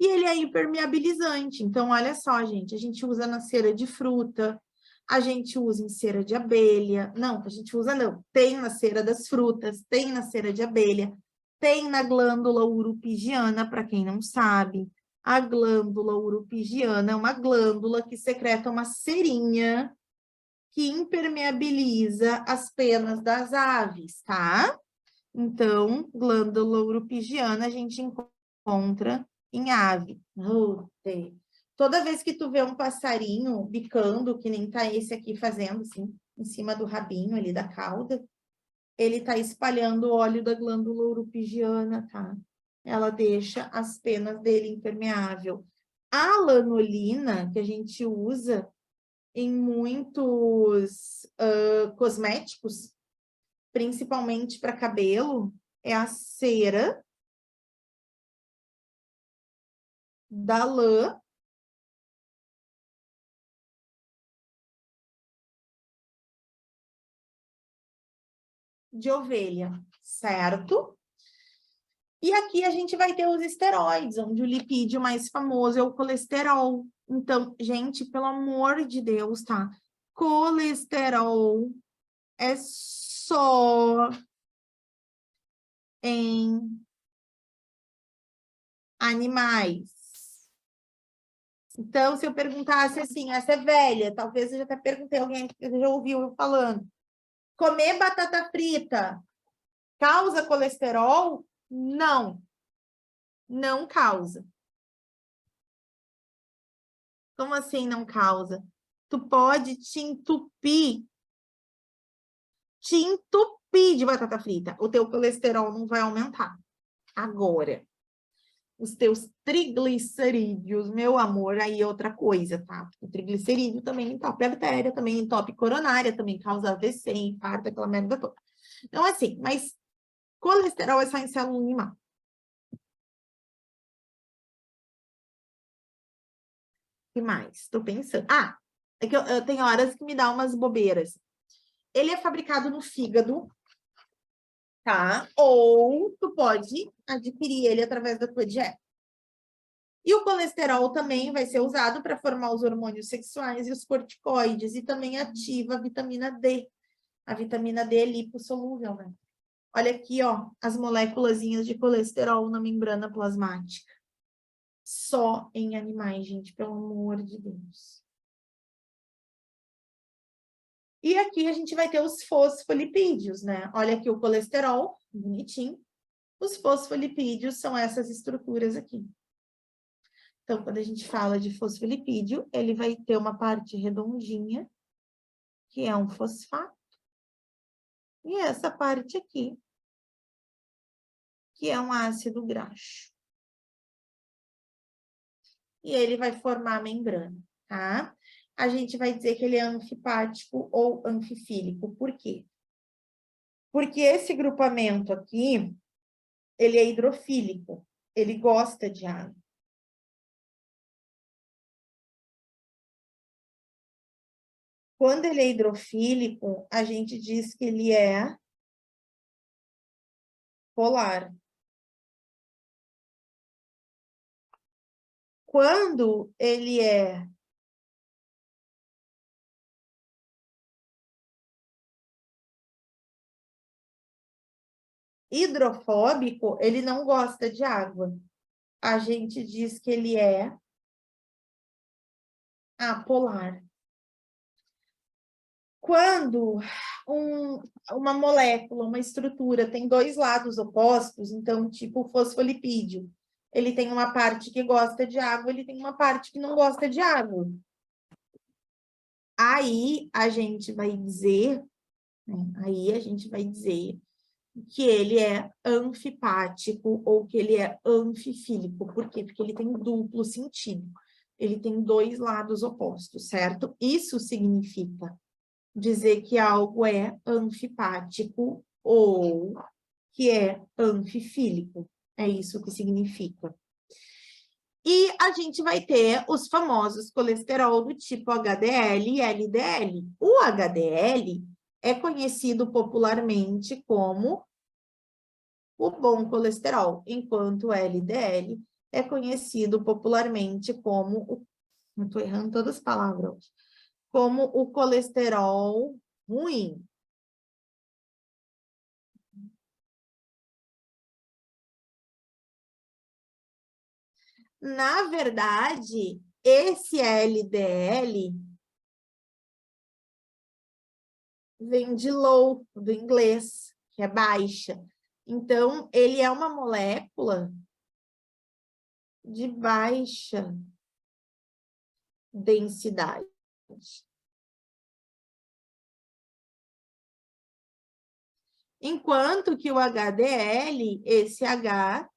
e ele é impermeabilizante. Então, olha só, gente, a gente usa na cera de fruta, a gente usa em cera de abelha. Não, a gente usa não. Tem na cera das frutas, tem na cera de abelha, tem na glândula uropigiana, para quem não sabe. A glândula uropigiana é uma glândula que secreta uma cerinha que impermeabiliza as penas das aves, tá? Então, glândula uropigiana a gente encontra em ave. Toda vez que tu vê um passarinho bicando, que nem tá esse aqui fazendo, assim, em cima do rabinho ali da cauda, ele tá espalhando o óleo da glândula uropigiana, tá? Ela deixa as penas dele impermeável. A lanolina, que a gente usa em muitos cosméticos, principalmente para cabelo, é a cera da lã de ovelha, certo? E aqui a gente vai ter os esteroides, onde o lipídio mais famoso é o colesterol. Então, gente, pelo amor de Deus, tá? Colesterol é só em animais. Então, se eu perguntasse assim, essa é velha, talvez eu já até perguntei, alguém já ouviu eu falando. Comer batata frita causa colesterol? Não, não causa. Como assim não causa? Tu pode te entupir de batata frita. O teu colesterol não vai aumentar. Agora, os teus triglicerídeos, meu amor, aí é outra coisa, tá? O triglicerídeo também entope a artéria, também entope coronária, também causa AVC, infarto, aquela merda toda. Então, assim, mas colesterol é só em célula animal. O que mais? Estou pensando. Ah, é que eu tenho horas que me dá umas bobeiras. Ele é fabricado no fígado, tá? Ou tu pode adquirir ele através da tua dieta. E o colesterol também vai ser usado para formar os hormônios sexuais e os corticoides, e também ativa a vitamina D. A vitamina D é lipossolúvel, né? Olha aqui, ó, as moléculazinhas de colesterol na membrana plasmática. Só em animais, gente, pelo amor de Deus. E aqui a gente vai ter os fosfolipídios, né? Olha aqui o colesterol, bonitinho. Os fosfolipídios são essas estruturas aqui. Então, quando a gente fala de fosfolipídio, ele vai ter uma parte redondinha, que é um fosfato. E essa parte aqui, que é um ácido graxo. E ele vai formar a membrana, tá? A gente vai dizer que ele é anfipático ou anfifílico. Por quê? Porque esse grupamento aqui, ele é hidrofílico. Ele gosta de água. Quando ele é hidrofílico, a gente diz que ele é polar. Quando ele é hidrofóbico, ele não gosta de água. A gente diz que ele é apolar. Quando uma molécula, uma estrutura tem dois lados opostos, então, tipo o fosfolipídio, ele tem uma parte que gosta de água, ele tem uma parte que não gosta de água. Aí a gente vai dizer, né, que ele é anfipático ou que ele é anfifílico. Por quê? Porque ele tem duplo sentido. Ele tem dois lados opostos, certo? Isso significa dizer que algo é anfipático ou que é anfifílico. É isso que significa. E a gente vai ter os famosos colesterol do tipo HDL e LDL. O HDL é conhecido popularmente como o bom colesterol, enquanto o LDL é conhecido popularmente como, não estou errando todas as palavras, como o colesterol ruim. Na verdade, esse LDL vem de low, do inglês, que é baixa. Então, ele é uma molécula de baixa densidade. Enquanto que o HDL, esse H,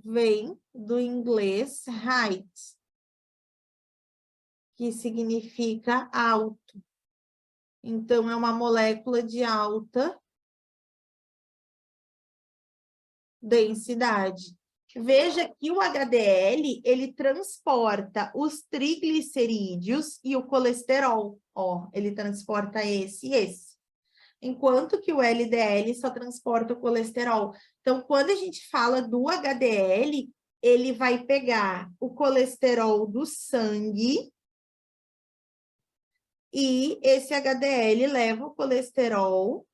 vem do inglês height, que significa alto. Então, é uma molécula de alta densidade. Veja que o HDL, ele transporta os triglicerídeos e o colesterol. Ó, ele transporta esse e esse. Enquanto que o LDL só transporta o colesterol. Então, quando a gente fala do HDL, ele vai pegar o colesterol do sangue e esse HDL leva o colesterol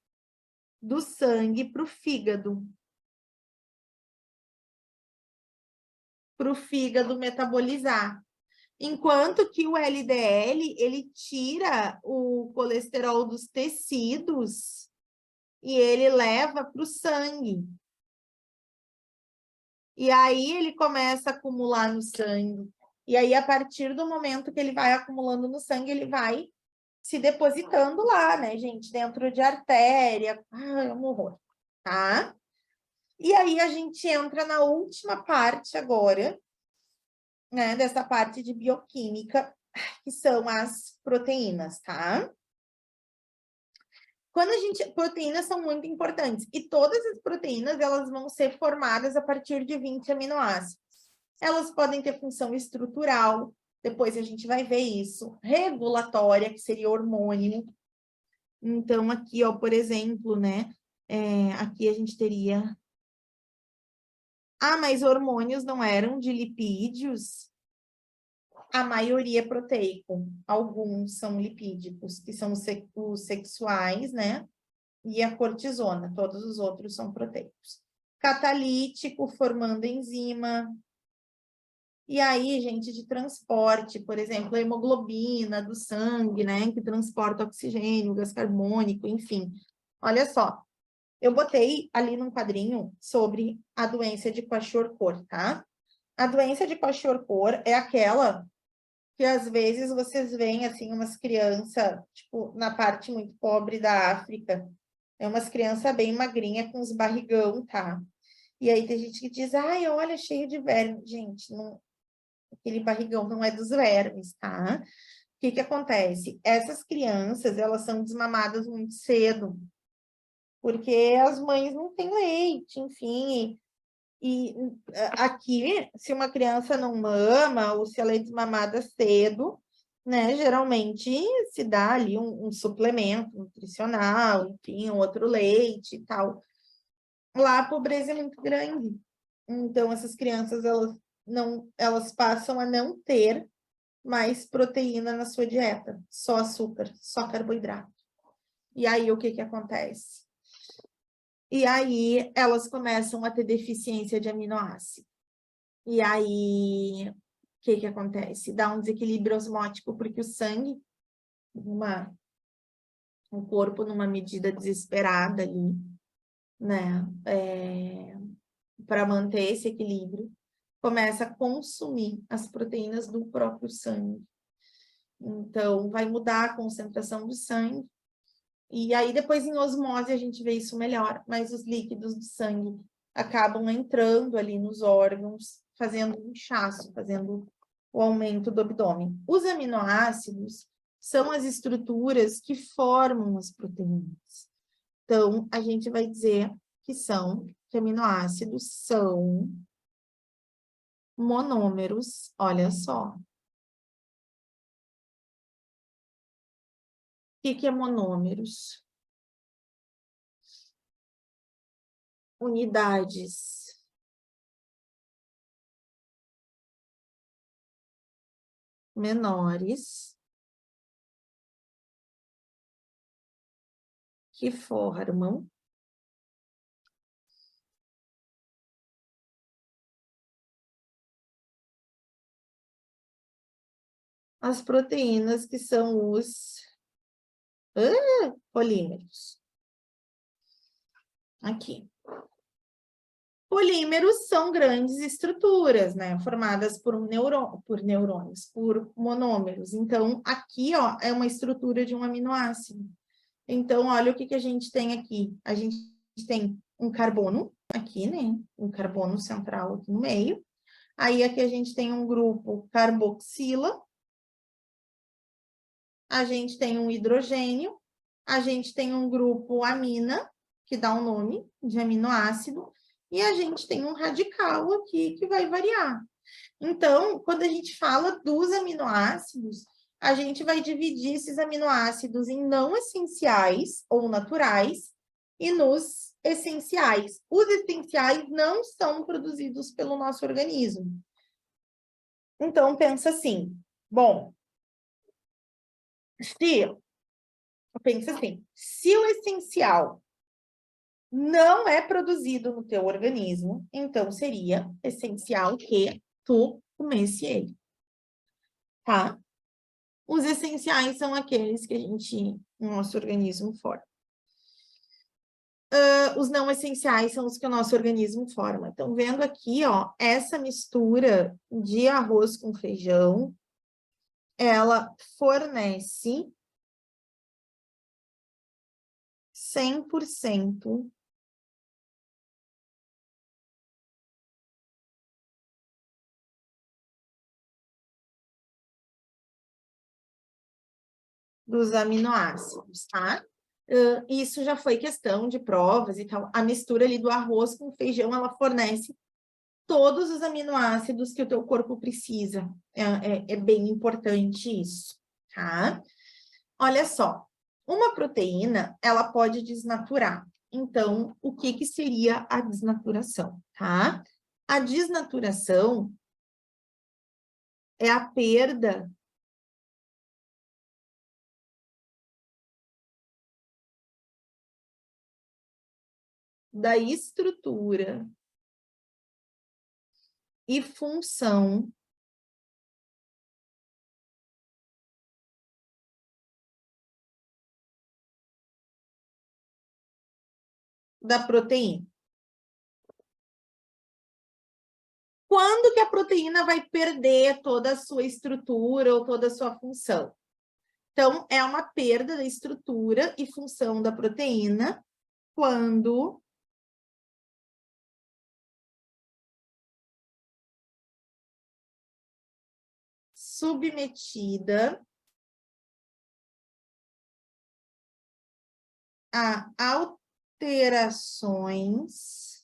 do sangue para o fígado. Para o fígado metabolizar. Enquanto que o LDL, ele tira o colesterol dos tecidos e ele leva para o sangue. E aí ele começa a acumular no sangue. E aí, a partir do momento que ele vai acumulando no sangue, ele vai se depositando lá, né, gente? Dentro de artéria. Ai, é um horror, tá? E aí, a gente entra na última parte agora, né, dessa parte de bioquímica, que são as proteínas, tá? Proteínas são muito importantes, e todas as proteínas, elas vão ser formadas a partir de 20 aminoácidos. Elas podem ter função estrutural, depois a gente vai ver isso, regulatória, que seria hormônio. Então, aqui, ó, por exemplo, né, Aqui a gente teria... Ah, mas hormônios não eram de lipídios? A maioria é proteico. Alguns são lipídicos, que são os sexuais, né? E a cortisona, todos os outros são proteicos. Catalítico, formando enzima. E aí, gente, de transporte, por exemplo, a hemoglobina do sangue, né? Que transporta oxigênio, gás carbônico, enfim. Olha só, eu botei ali num quadrinho sobre a doença de Kwashiorkor, tá? A doença de Kwashiorkor é aquela que às vezes vocês veem assim umas crianças, tipo, na parte muito pobre da África, é umas crianças bem magrinhas com os barrigão, tá? E aí tem gente que diz, ai, olha, cheio de verme. Gente, não, aquele barrigão não é dos vermes, tá? O que que acontece? Essas crianças, elas são desmamadas muito cedo, porque as mães não têm leite, enfim. E aqui, se uma criança não mama, ou se ela é desmamada cedo, né, geralmente se dá ali um suplemento nutricional, enfim, um outro leite e tal. Lá a pobreza é muito grande. Então, essas crianças, elas passam a não ter mais proteína na sua dieta, só açúcar, só carboidrato. E aí, o que que acontece? E aí, elas começam a ter deficiência de aminoácido. E aí, o que que acontece? Dá um desequilíbrio osmótico, porque o sangue, o corpo numa medida desesperada ali, né? Para manter esse equilíbrio, começa a consumir as proteínas do próprio sangue. Então, vai mudar a concentração do sangue. E aí, depois, em osmose, a gente vê isso melhor. Mas os líquidos do sangue acabam entrando ali nos órgãos, fazendo um inchaço, fazendo o aumento do abdômen. Os aminoácidos são as estruturas que formam as proteínas. Então, a gente vai dizer que aminoácidos são monômeros, olha só. O que é monômeros? Unidades menores que formam as proteínas que são os polímeros. Aqui. Polímeros são grandes estruturas, né? Formadas por neurônios, por monômeros. Então, aqui, ó, é uma estrutura de um aminoácido. Então, olha o que que a gente tem aqui. A gente tem um carbono aqui, né? Um carbono central aqui no meio. Aí, aqui a gente tem um grupo carboxila. A gente tem um hidrogênio. A gente tem um grupo amina, que dá o nome de aminoácido. E a gente tem um radical aqui que vai variar. Então, quando a gente fala dos aminoácidos, a gente vai dividir esses aminoácidos em não essenciais ou naturais e nos essenciais. Os essenciais não são produzidos pelo nosso organismo. Então, pensa assim, bom, se o essencial não é produzido no teu organismo, então seria essencial que tu comesse ele, tá? Os essenciais são aqueles que o nosso organismo forma. Os não essenciais são os que o nosso organismo forma. Então, vendo aqui, ó, essa mistura de arroz com feijão, ela fornece 100% dos aminoácidos, tá? Isso já foi questão de provas e tal. A mistura ali do arroz com feijão, ela fornece todos os aminoácidos que o teu corpo precisa. É bem importante isso, tá? Olha só, uma proteína, ela pode desnaturar. então, o que que seria a desnaturação, tá? A desnaturação é a perda da estrutura e função da proteína. Quando que a proteína vai perder toda a sua estrutura ou toda a sua função? Então, é uma perda da estrutura e função da proteína quando submetida a alterações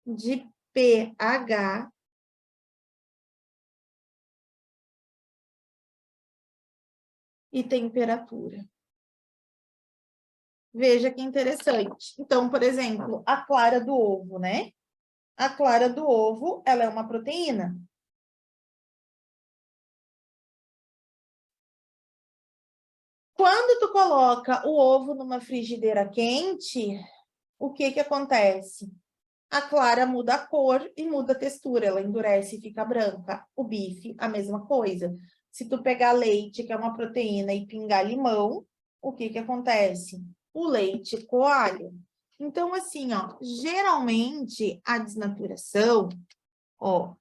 de pH e temperatura. Veja que interessante. Então, por exemplo, a clara do ovo, né? A clara do ovo, ela é uma proteína. Quando tu coloca o ovo numa frigideira quente, o que que acontece? A clara muda a cor e muda a textura, ela endurece e fica branca. O bife, a mesma coisa. Se tu pegar leite, que é uma proteína, e pingar limão, o que que acontece? O leite coalha. Então, assim, ó, geralmente a desnaturação, ó,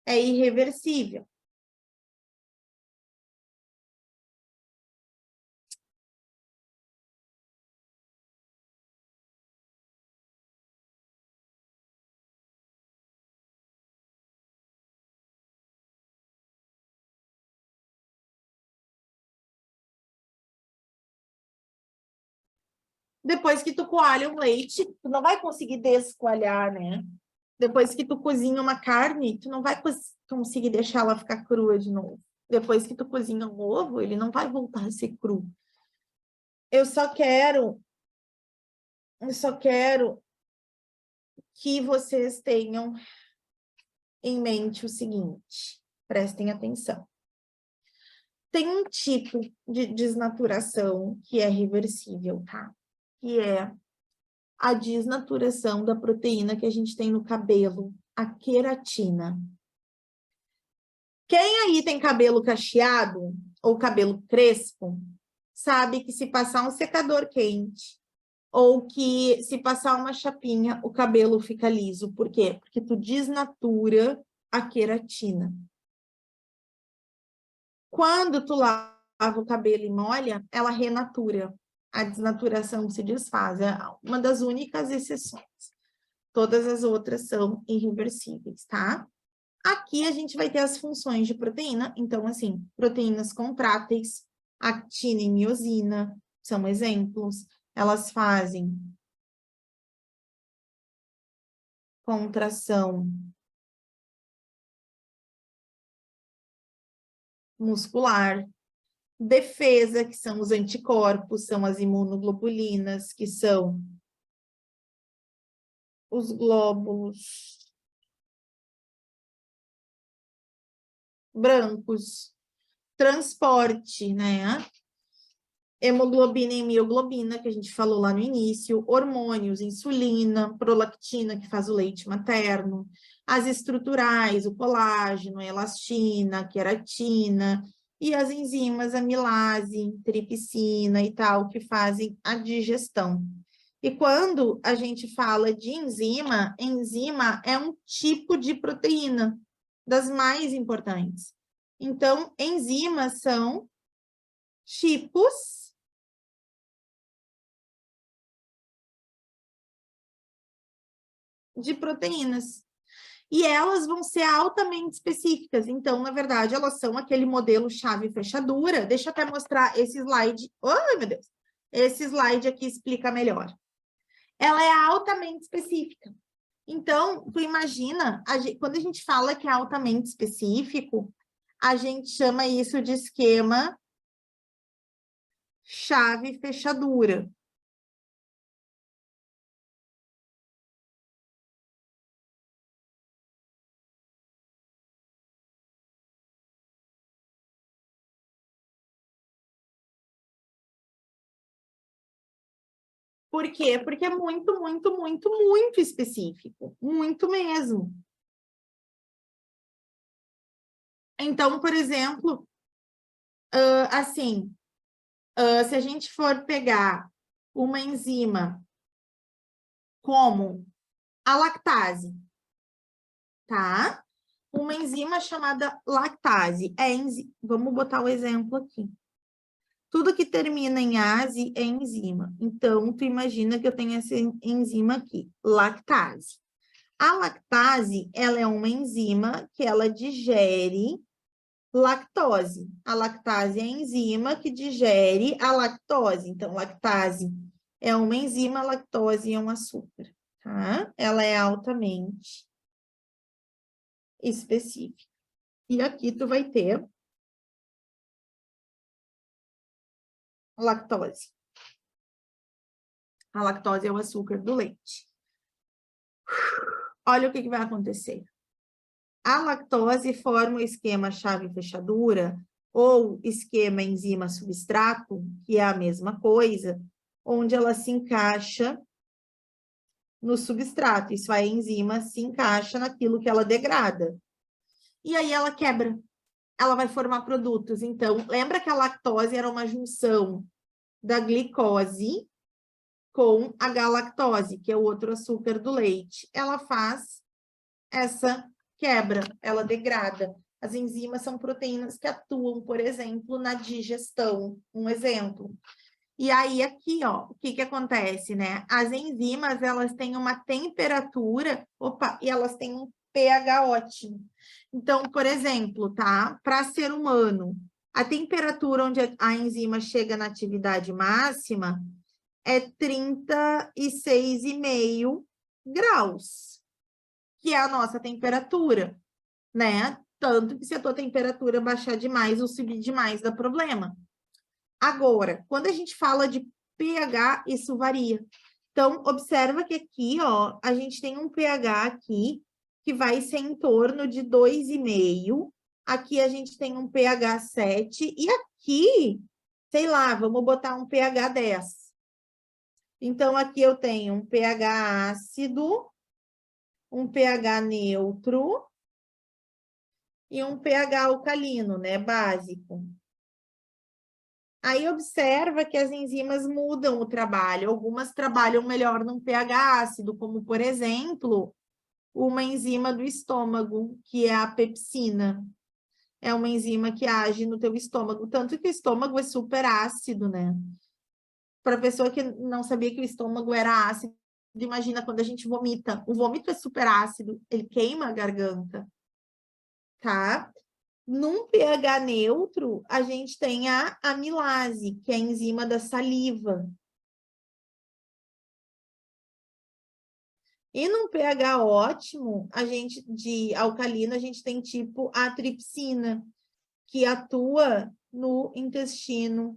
é irreversível. Depois que tu coalha um leite, tu não vai conseguir descoalhar, né? Depois que tu cozinha uma carne, tu não vai conseguir deixar ela ficar crua de novo. Depois que tu cozinha um ovo, ele não vai voltar a ser cru. Eu só quero que vocês tenham em mente o seguinte, prestem atenção. Tem um tipo de desnaturação que é reversível, tá? Que é a desnaturação da proteína que a gente tem no cabelo, a queratina. Quem aí tem cabelo cacheado ou cabelo crespo, sabe que se passar um secador quente ou que se passar uma chapinha, o cabelo fica liso. Por quê? Porque tu desnatura a queratina. Quando tu lava o cabelo e molha, ela renatura. A desnaturação se desfaz. É uma das únicas exceções. Todas as outras são irreversíveis, tá? Aqui a gente vai ter as funções de proteína. Então, assim, proteínas contráteis, actina e miosina são exemplos. Elas fazem contração muscular, defesa, que são os anticorpos, são as imunoglobulinas, que são os glóbulos brancos, transporte, né? Hemoglobina e mioglobina, que a gente falou lá no início, hormônios, insulina, prolactina, que faz o leite materno, as estruturais, o colágeno, a elastina, a queratina, e as enzimas amilase, tripsina e tal, que fazem a digestão. E quando a gente fala de enzima, enzima é um tipo de proteína, das mais importantes. Então, enzimas são tipos de proteínas. E elas vão ser altamente específicas. Então, na verdade, elas são aquele modelo chave fechadura. Deixa eu até mostrar esse slide. Ai, meu Deus! Esse slide aqui explica melhor. Ela é altamente específica. Então, tu imagina, quando a gente fala que é altamente específico, a gente chama isso de esquema chave fechadura. Por quê? Porque é muito, muito, muito, muito específico. Muito mesmo. Então, por exemplo, assim, se a gente for pegar uma enzima como a lactase, tá? Uma enzima chamada lactase. Vamos botar o exemplo aqui. Tudo que termina em ase é enzima. Então, tu imagina que eu tenho essa enzima aqui, lactase. A lactase, ela é uma enzima que ela digere lactose. A lactase é a enzima que digere a lactose. Então, lactase é uma enzima, lactose é um açúcar, tá? Ela é altamente específica. E aqui tu vai ter lactose. A lactose é o açúcar do leite. Olha o que vai acontecer. A lactose forma o esquema chave-fechadura ou esquema enzima-substrato, que é a mesma coisa, onde ela se encaixa no substrato. Isso a enzima se encaixa naquilo que ela degrada. E aí ela quebra. Ela vai formar produtos. Então, lembra que a lactose era uma junção da glicose com a galactose, que é o outro açúcar do leite. Ela faz essa quebra, ela degrada. As enzimas são proteínas que atuam, por exemplo, na digestão, um exemplo. E aí, aqui, ó, o que que acontece, né? As enzimas, elas têm uma temperatura, e elas têm um pH ótimo. Então, por exemplo, tá? Para ser humano, a temperatura onde a enzima chega na atividade máxima é 36,5 graus, que é a nossa temperatura, né? Tanto que se a tua temperatura baixar demais ou subir demais, dá problema. Agora, quando a gente fala de pH, isso varia. Então, observa que aqui, ó, a gente tem um pH aqui que vai ser em torno de 2,5. Aqui a gente tem um pH 7 e aqui, sei lá, vamos botar um pH 10. Então, aqui eu tenho um pH ácido, um pH neutro e um pH alcalino, né, básico. Aí observa que as enzimas mudam o trabalho. Algumas trabalham melhor num pH ácido, como, por exemplo, uma enzima do estômago, que é a pepsina. É uma enzima que age no teu estômago, tanto que o estômago é super ácido, né? Para pessoa que não sabia que o estômago era ácido, imagina quando a gente vomita. O vômito é super ácido, ele queima a garganta, tá? Num pH neutro, a gente tem a amilase, que é a enzima da saliva. E num pH ótimo, de alcalino, a gente tem tipo a tripsina, que atua no intestino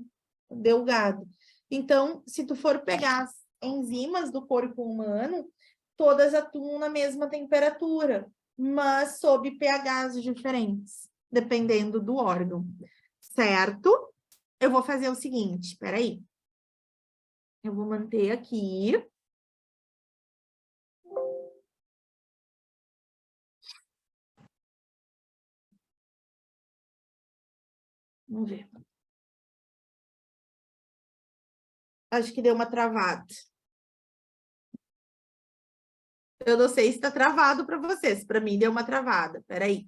delgado. Então, se tu for pegar as enzimas do corpo humano, todas atuam na mesma temperatura, mas sob pHs diferentes, dependendo do órgão, certo? Eu vou fazer o seguinte, espera aí. Eu vou manter aqui. Vamos ver. Acho que deu uma travada. Eu não sei se está travado para vocês. Para mim, deu uma travada. Espera aí.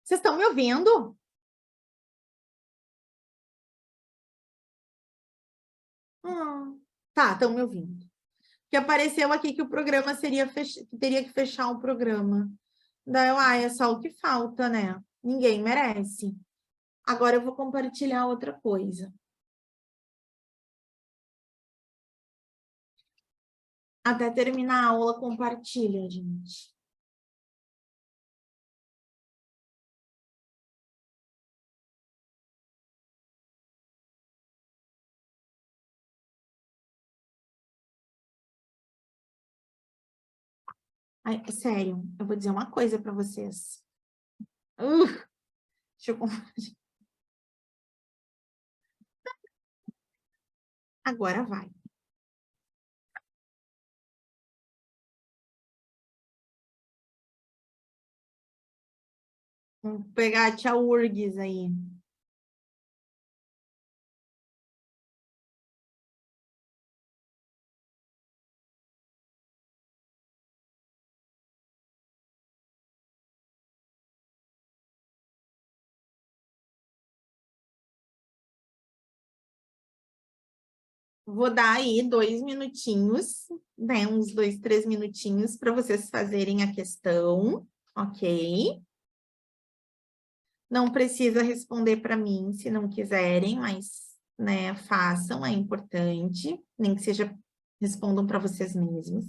Vocês estão me ouvindo? Tá, estão me ouvindo. que apareceu aqui que o programa que teria que fechar o programa. Daí eu, é só o que falta, né? Ninguém merece. Agora eu vou compartilhar outra coisa. Até terminar a aula, compartilha, gente. Ai, sério, eu vou dizer uma coisa para vocês. Deixa eu... Agora vai. Vamos pegar a tia URGS aí. Vou dar aí 2 minutinhos, né? Uns 2, 3 minutinhos para vocês fazerem a questão, ok? Não precisa responder para mim se não quiserem, mas, né, façam, é importante, nem que seja respondam para vocês mesmos.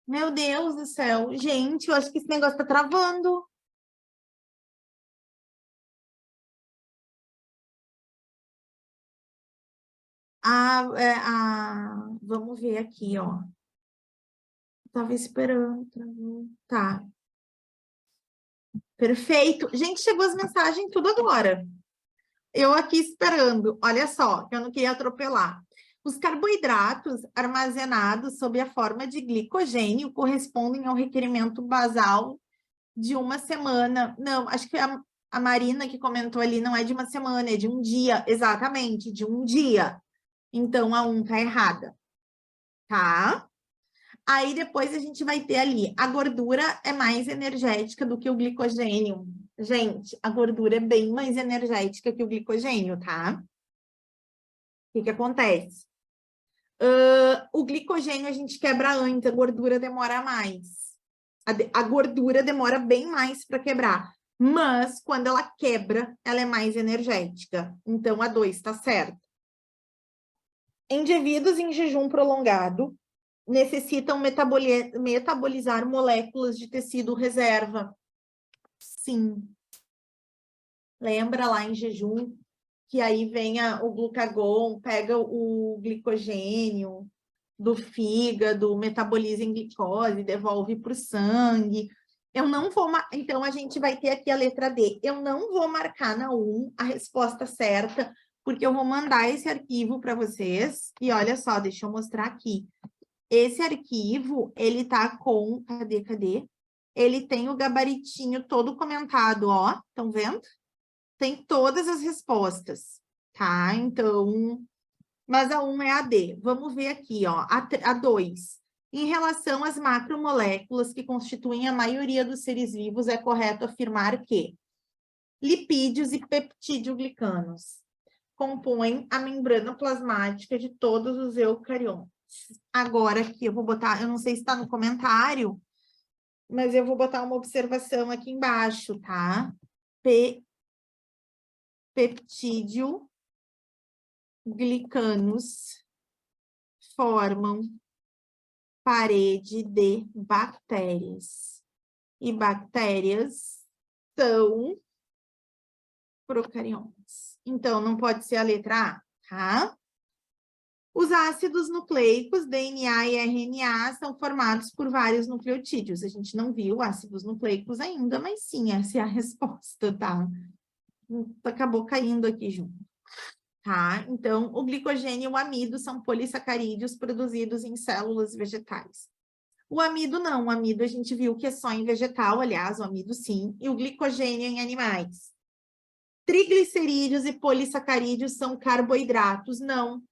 Meu Deus do céu. Gente, eu acho que esse negócio tá travando. Vamos ver aqui, ó. Tava esperando. Tá. Perfeito. Gente, chegou as mensagens tudo agora. Eu aqui esperando. Olha só, que eu não queria atropelar. Os carboidratos armazenados sob a forma de glicogênio correspondem ao requerimento basal de uma semana. Não, acho que a Marina que comentou ali não é de uma semana, é de um dia. Exatamente, de um dia. Então, a 1 tá errada. Tá? Aí depois a gente vai ter ali, a gordura é mais energética do que o glicogênio. Gente, a gordura é bem mais energética que o glicogênio, tá? O que que acontece? O glicogênio a gente quebra antes, a gordura demora mais. A gordura demora bem mais para quebrar, mas quando ela quebra, ela é mais energética. Então, a 2 está certa. Indivíduos em jejum prolongado necessitam metabolizar moléculas de tecido reserva. Sim. Lembra lá em jejum, que aí vem o glucagon, pega o glicogênio do fígado, metaboliza em glicose, devolve para o sangue. Eu não vou... Então, a gente vai ter aqui a letra D. Eu não vou marcar na 1 a resposta certa, porque eu vou mandar esse arquivo para vocês. E olha só, deixa eu mostrar aqui. Esse arquivo, ele tá com... Cadê? Ele tem o gabaritinho todo comentado, ó. Estão vendo? Tem todas as respostas, tá? Então, mas a 1 é a D. Vamos ver aqui, ó. A 2. Em relação às macromoléculas que constituem a maioria dos seres vivos, é correto afirmar que lipídios e peptidoglicanos compõem a membrana plasmática de todos os eucariontes. Agora aqui eu vou botar, eu não sei se está no comentário, mas eu vou botar uma observação aqui embaixo, tá? Peptídeo-glicanos formam parede de bactérias. E bactérias são procariontes. Então, não pode ser a letra A, tá? Os ácidos nucleicos, DNA e RNA, são formados por vários nucleotídeos. A gente não viu ácidos nucleicos ainda, mas sim, essa é a resposta, tá? Acabou caindo aqui junto. Tá? Então, o glicogênio e o amido são polissacarídeos produzidos em células vegetais. O amido não, o amido a gente viu que é só em vegetal, aliás, o amido sim, e o glicogênio em animais. Triglicerídeos e polissacarídeos são carboidratos, não.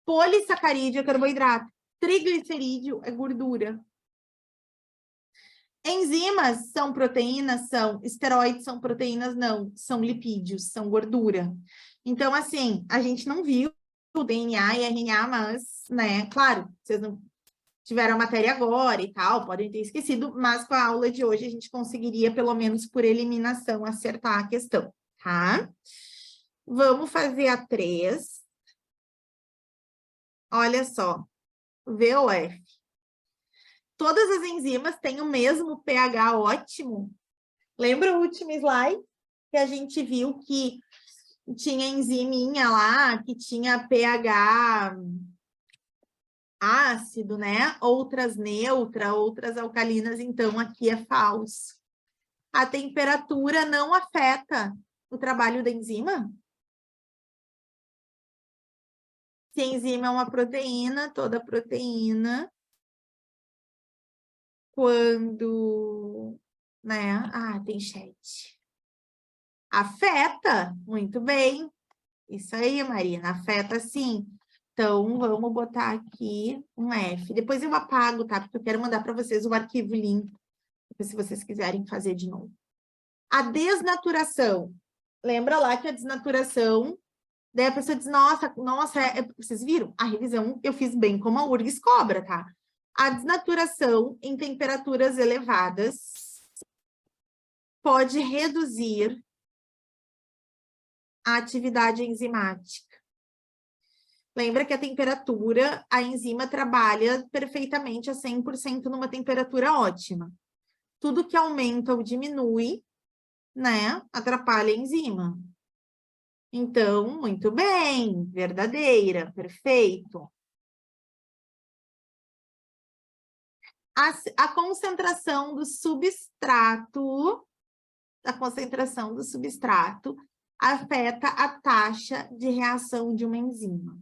Polissacarídeo é carboidrato, triglicerídeo é gordura. Enzimas são proteínas? São. Esteroides são proteínas? Não. São lipídios, são gordura. Então, assim, a gente não viu o DNA e RNA, mas, né, claro, vocês não tiveram a matéria agora e tal, podem ter esquecido, mas com a aula de hoje a gente conseguiria, pelo menos por eliminação, acertar a questão, tá? Vamos fazer a 3. Olha só, VOF. Todas as enzimas têm o mesmo pH ótimo? Lembra o último slide? Que a gente viu que tinha enziminha lá, que tinha pH ácido, né? Outras neutra, outras alcalinas, então aqui é falso. A temperatura não afeta o trabalho da enzima? Se a enzima é uma proteína, toda proteína, quando, né? Ah, tem chat. Afeta, muito bem. Isso aí, Marina, afeta sim. Então, vamos botar aqui um F. Depois eu apago, tá? Porque eu quero mandar para vocês o arquivo limpo, se vocês quiserem fazer de novo. A desnaturação. Lembra lá que a desnaturação, daí a pessoa diz, nossa, vocês viram? A revisão eu fiz bem como a URGS cobra, tá? A desnaturação em temperaturas elevadas pode reduzir a atividade enzimática. Lembra que a temperatura, a enzima trabalha perfeitamente a 100% numa temperatura ótima. Tudo que aumenta ou diminui, né, atrapalha a enzima. Então, muito bem, verdadeira, perfeito. A concentração do substrato afeta a taxa de reação de uma enzima.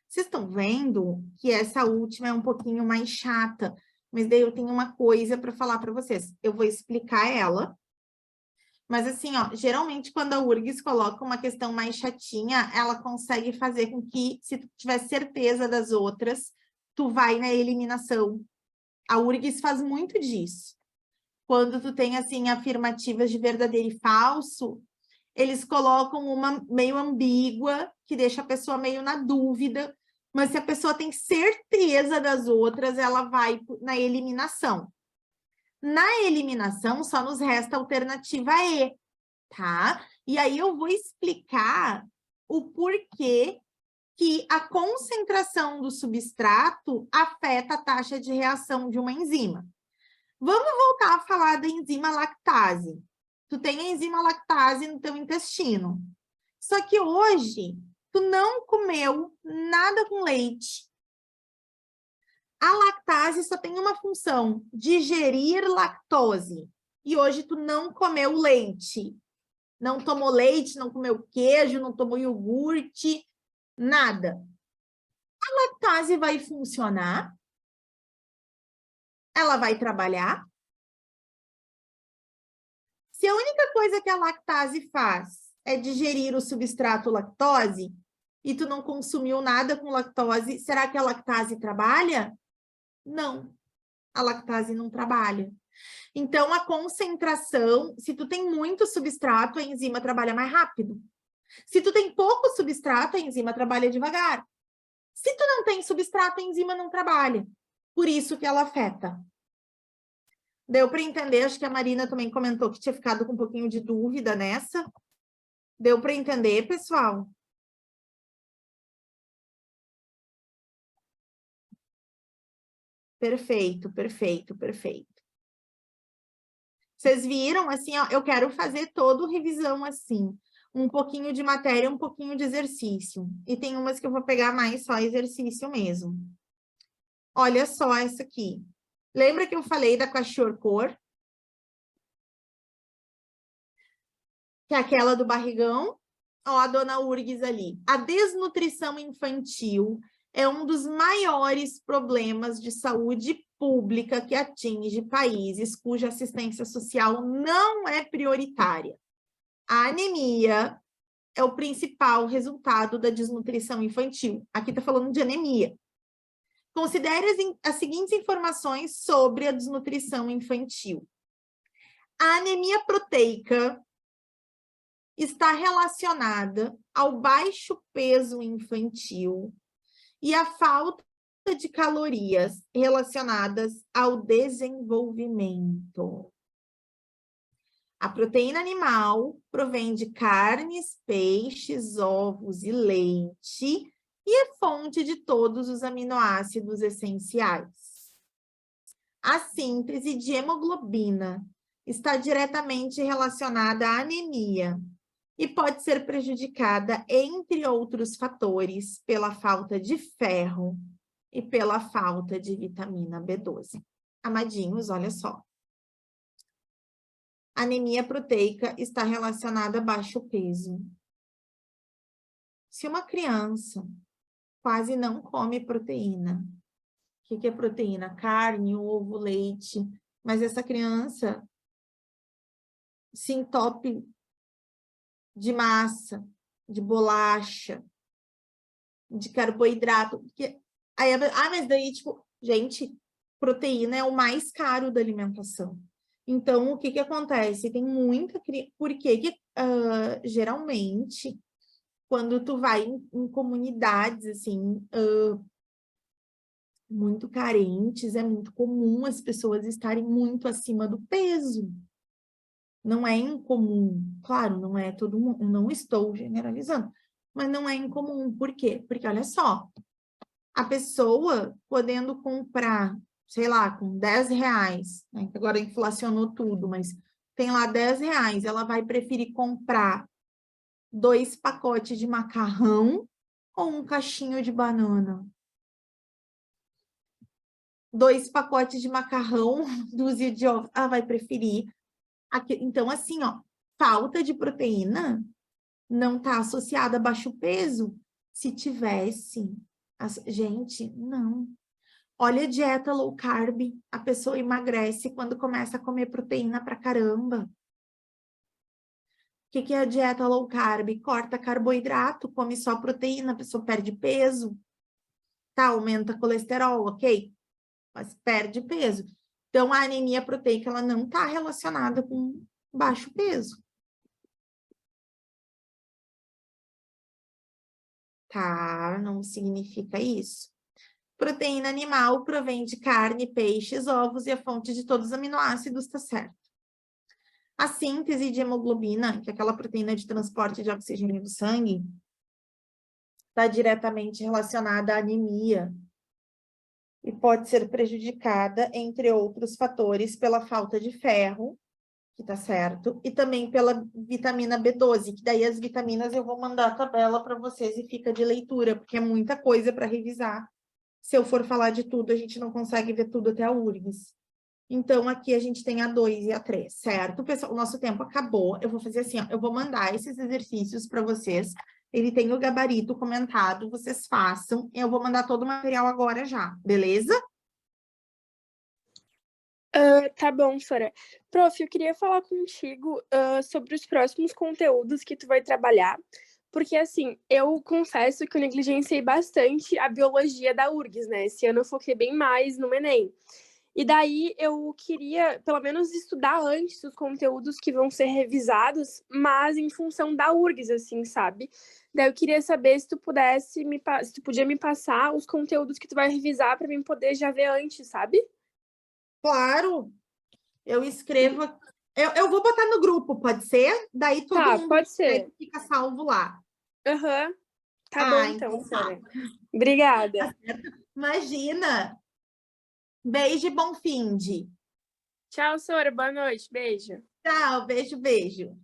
Vocês estão vendo que essa última é um pouquinho mais chata, mas daí eu tenho uma coisa para falar para vocês. Eu vou explicar ela. Mas assim, ó, geralmente quando a URGS coloca uma questão mais chatinha, ela consegue fazer com que, se tu tiver certeza das outras, tu vai na eliminação. A URGS faz muito disso. Quando tu tem, assim, afirmativas de verdadeiro e falso, eles colocam uma meio ambígua, que deixa a pessoa meio na dúvida, mas se a pessoa tem certeza das outras, ela vai na eliminação. Na eliminação, só nos resta a alternativa E, tá? E aí eu vou explicar o porquê que a concentração do substrato afeta a taxa de reação de uma enzima. Vamos voltar a falar da enzima lactase. Tu tem a enzima lactase no teu intestino. Só que hoje, tu não comeu nada com leite. A lactase só tem uma função, digerir lactose. E hoje tu não comeu leite. Não tomou leite, não comeu queijo, não tomou iogurte, nada. A lactase vai funcionar? Ela vai trabalhar? Se a única coisa que a lactase faz é digerir o substrato lactose, e tu não consumiu nada com lactose, será que a lactase trabalha? Não, a lactase não trabalha. Então, a concentração, se tu tem muito substrato, a enzima trabalha mais rápido. Se tu tem pouco substrato, a enzima trabalha devagar. Se tu não tem substrato, a enzima não trabalha. Por isso que ela afeta. Deu para entender? Acho que a Marina também comentou que tinha ficado com um pouquinho de dúvida nessa. Deu para entender, pessoal? Perfeito, perfeito, perfeito. Vocês viram, assim, ó, eu quero fazer todo revisão assim. Um pouquinho de matéria, um pouquinho de exercício. E tem umas que eu vou pegar mais só exercício mesmo. Olha só essa aqui. Lembra que eu falei da kwashiorkor? Que é aquela do barrigão? Ó, a dona URGS ali. A desnutrição infantil é um dos maiores problemas de saúde pública que atinge países cuja assistência social não é prioritária. A anemia é o principal resultado da desnutrição infantil. Aqui está falando de anemia. Considere as seguintes informações sobre a desnutrição infantil. A anemia proteica está relacionada ao baixo peso infantil e à falta de calorias relacionadas ao desenvolvimento. A proteína animal provém de carnes, peixes, ovos e leite e é fonte de todos os aminoácidos essenciais. A síntese de hemoglobina está diretamente relacionada à anemia e pode ser prejudicada, entre outros fatores, pela falta de ferro e pela falta de vitamina B12. Amadinhos, olha só. Anemia proteica está relacionada a baixo peso. Se uma criança quase não come proteína, o que é proteína? Carne, ovo, leite, mas essa criança se entope de massa, de bolacha, de carboidrato. Porque aí, mas daí, tipo, gente, proteína é o mais caro da alimentação. Então, o que que acontece? Tem muita criança. Por que geralmente, quando tu vai em comunidades, assim, muito carentes, é muito comum as pessoas estarem muito acima do peso. Não é incomum. Claro, não é todo mundo, não estou generalizando, mas não é incomum. Por quê? Porque, olha só, a pessoa podendo comprar, sei lá, com 10 reais, né? Agora inflacionou tudo, mas tem lá 10 reais, ela vai preferir comprar 2 pacotes de macarrão ou um cachinho de banana? 2 pacotes de macarrão, dúzia de ovos, ela vai preferir. Então, assim, ó, falta de proteína não está associada a baixo peso. Se tivesse, gente, não. Olha a dieta low carb, a pessoa emagrece quando começa a comer proteína pra caramba. O que é a dieta low carb? Corta carboidrato, come só proteína, a pessoa perde peso. Tá, aumenta colesterol, ok? Mas perde peso. Então, a anemia proteica, ela não está relacionada com baixo peso. Tá? Não significa isso. Proteína animal provém de carne, peixes, ovos e a fonte de todos os aminoácidos, tá certo? A síntese de hemoglobina, que é aquela proteína de transporte de oxigênio do sangue, está diretamente relacionada à anemia e pode ser prejudicada, entre outros fatores, pela falta de ferro, que tá certo, e também pela vitamina B12, que daí as vitaminas eu vou mandar a tabela para vocês e fica de leitura, porque é muita coisa para revisar. Se eu for falar de tudo, a gente não consegue ver tudo até a URGS. Então, aqui a gente tem a 2 e a 3, certo? Pessoal, o nosso tempo acabou. Eu vou fazer assim, ó, eu vou mandar esses exercícios para vocês. Ele tem o gabarito comentado, vocês façam. Eu vou mandar todo o material agora já, beleza? Tá bom, Sora. Prof, eu queria falar contigo sobre os próximos conteúdos que tu vai trabalhar, porque, assim, eu confesso que eu negligenciei bastante a biologia da URGS, né? Esse ano eu foquei bem mais no Enem. E daí eu queria, pelo menos, estudar antes os conteúdos que vão ser revisados, mas em função da URGS, assim, sabe? Daí eu queria saber se tu pudesse se tu podia me passar os conteúdos que tu vai revisar para mim poder já ver antes, sabe? Claro, eu escrevo. Eu vou botar no grupo, pode ser? Daí todo Tá, mundo pode ser. fica salvo lá. Aham. Tá bom, Ah, então, então tá. Sara. Obrigada. Tá certo? Imagina. Beijo e bom finde. Tchau, Sora. Boa noite. Beijo. Tchau, beijo, beijo.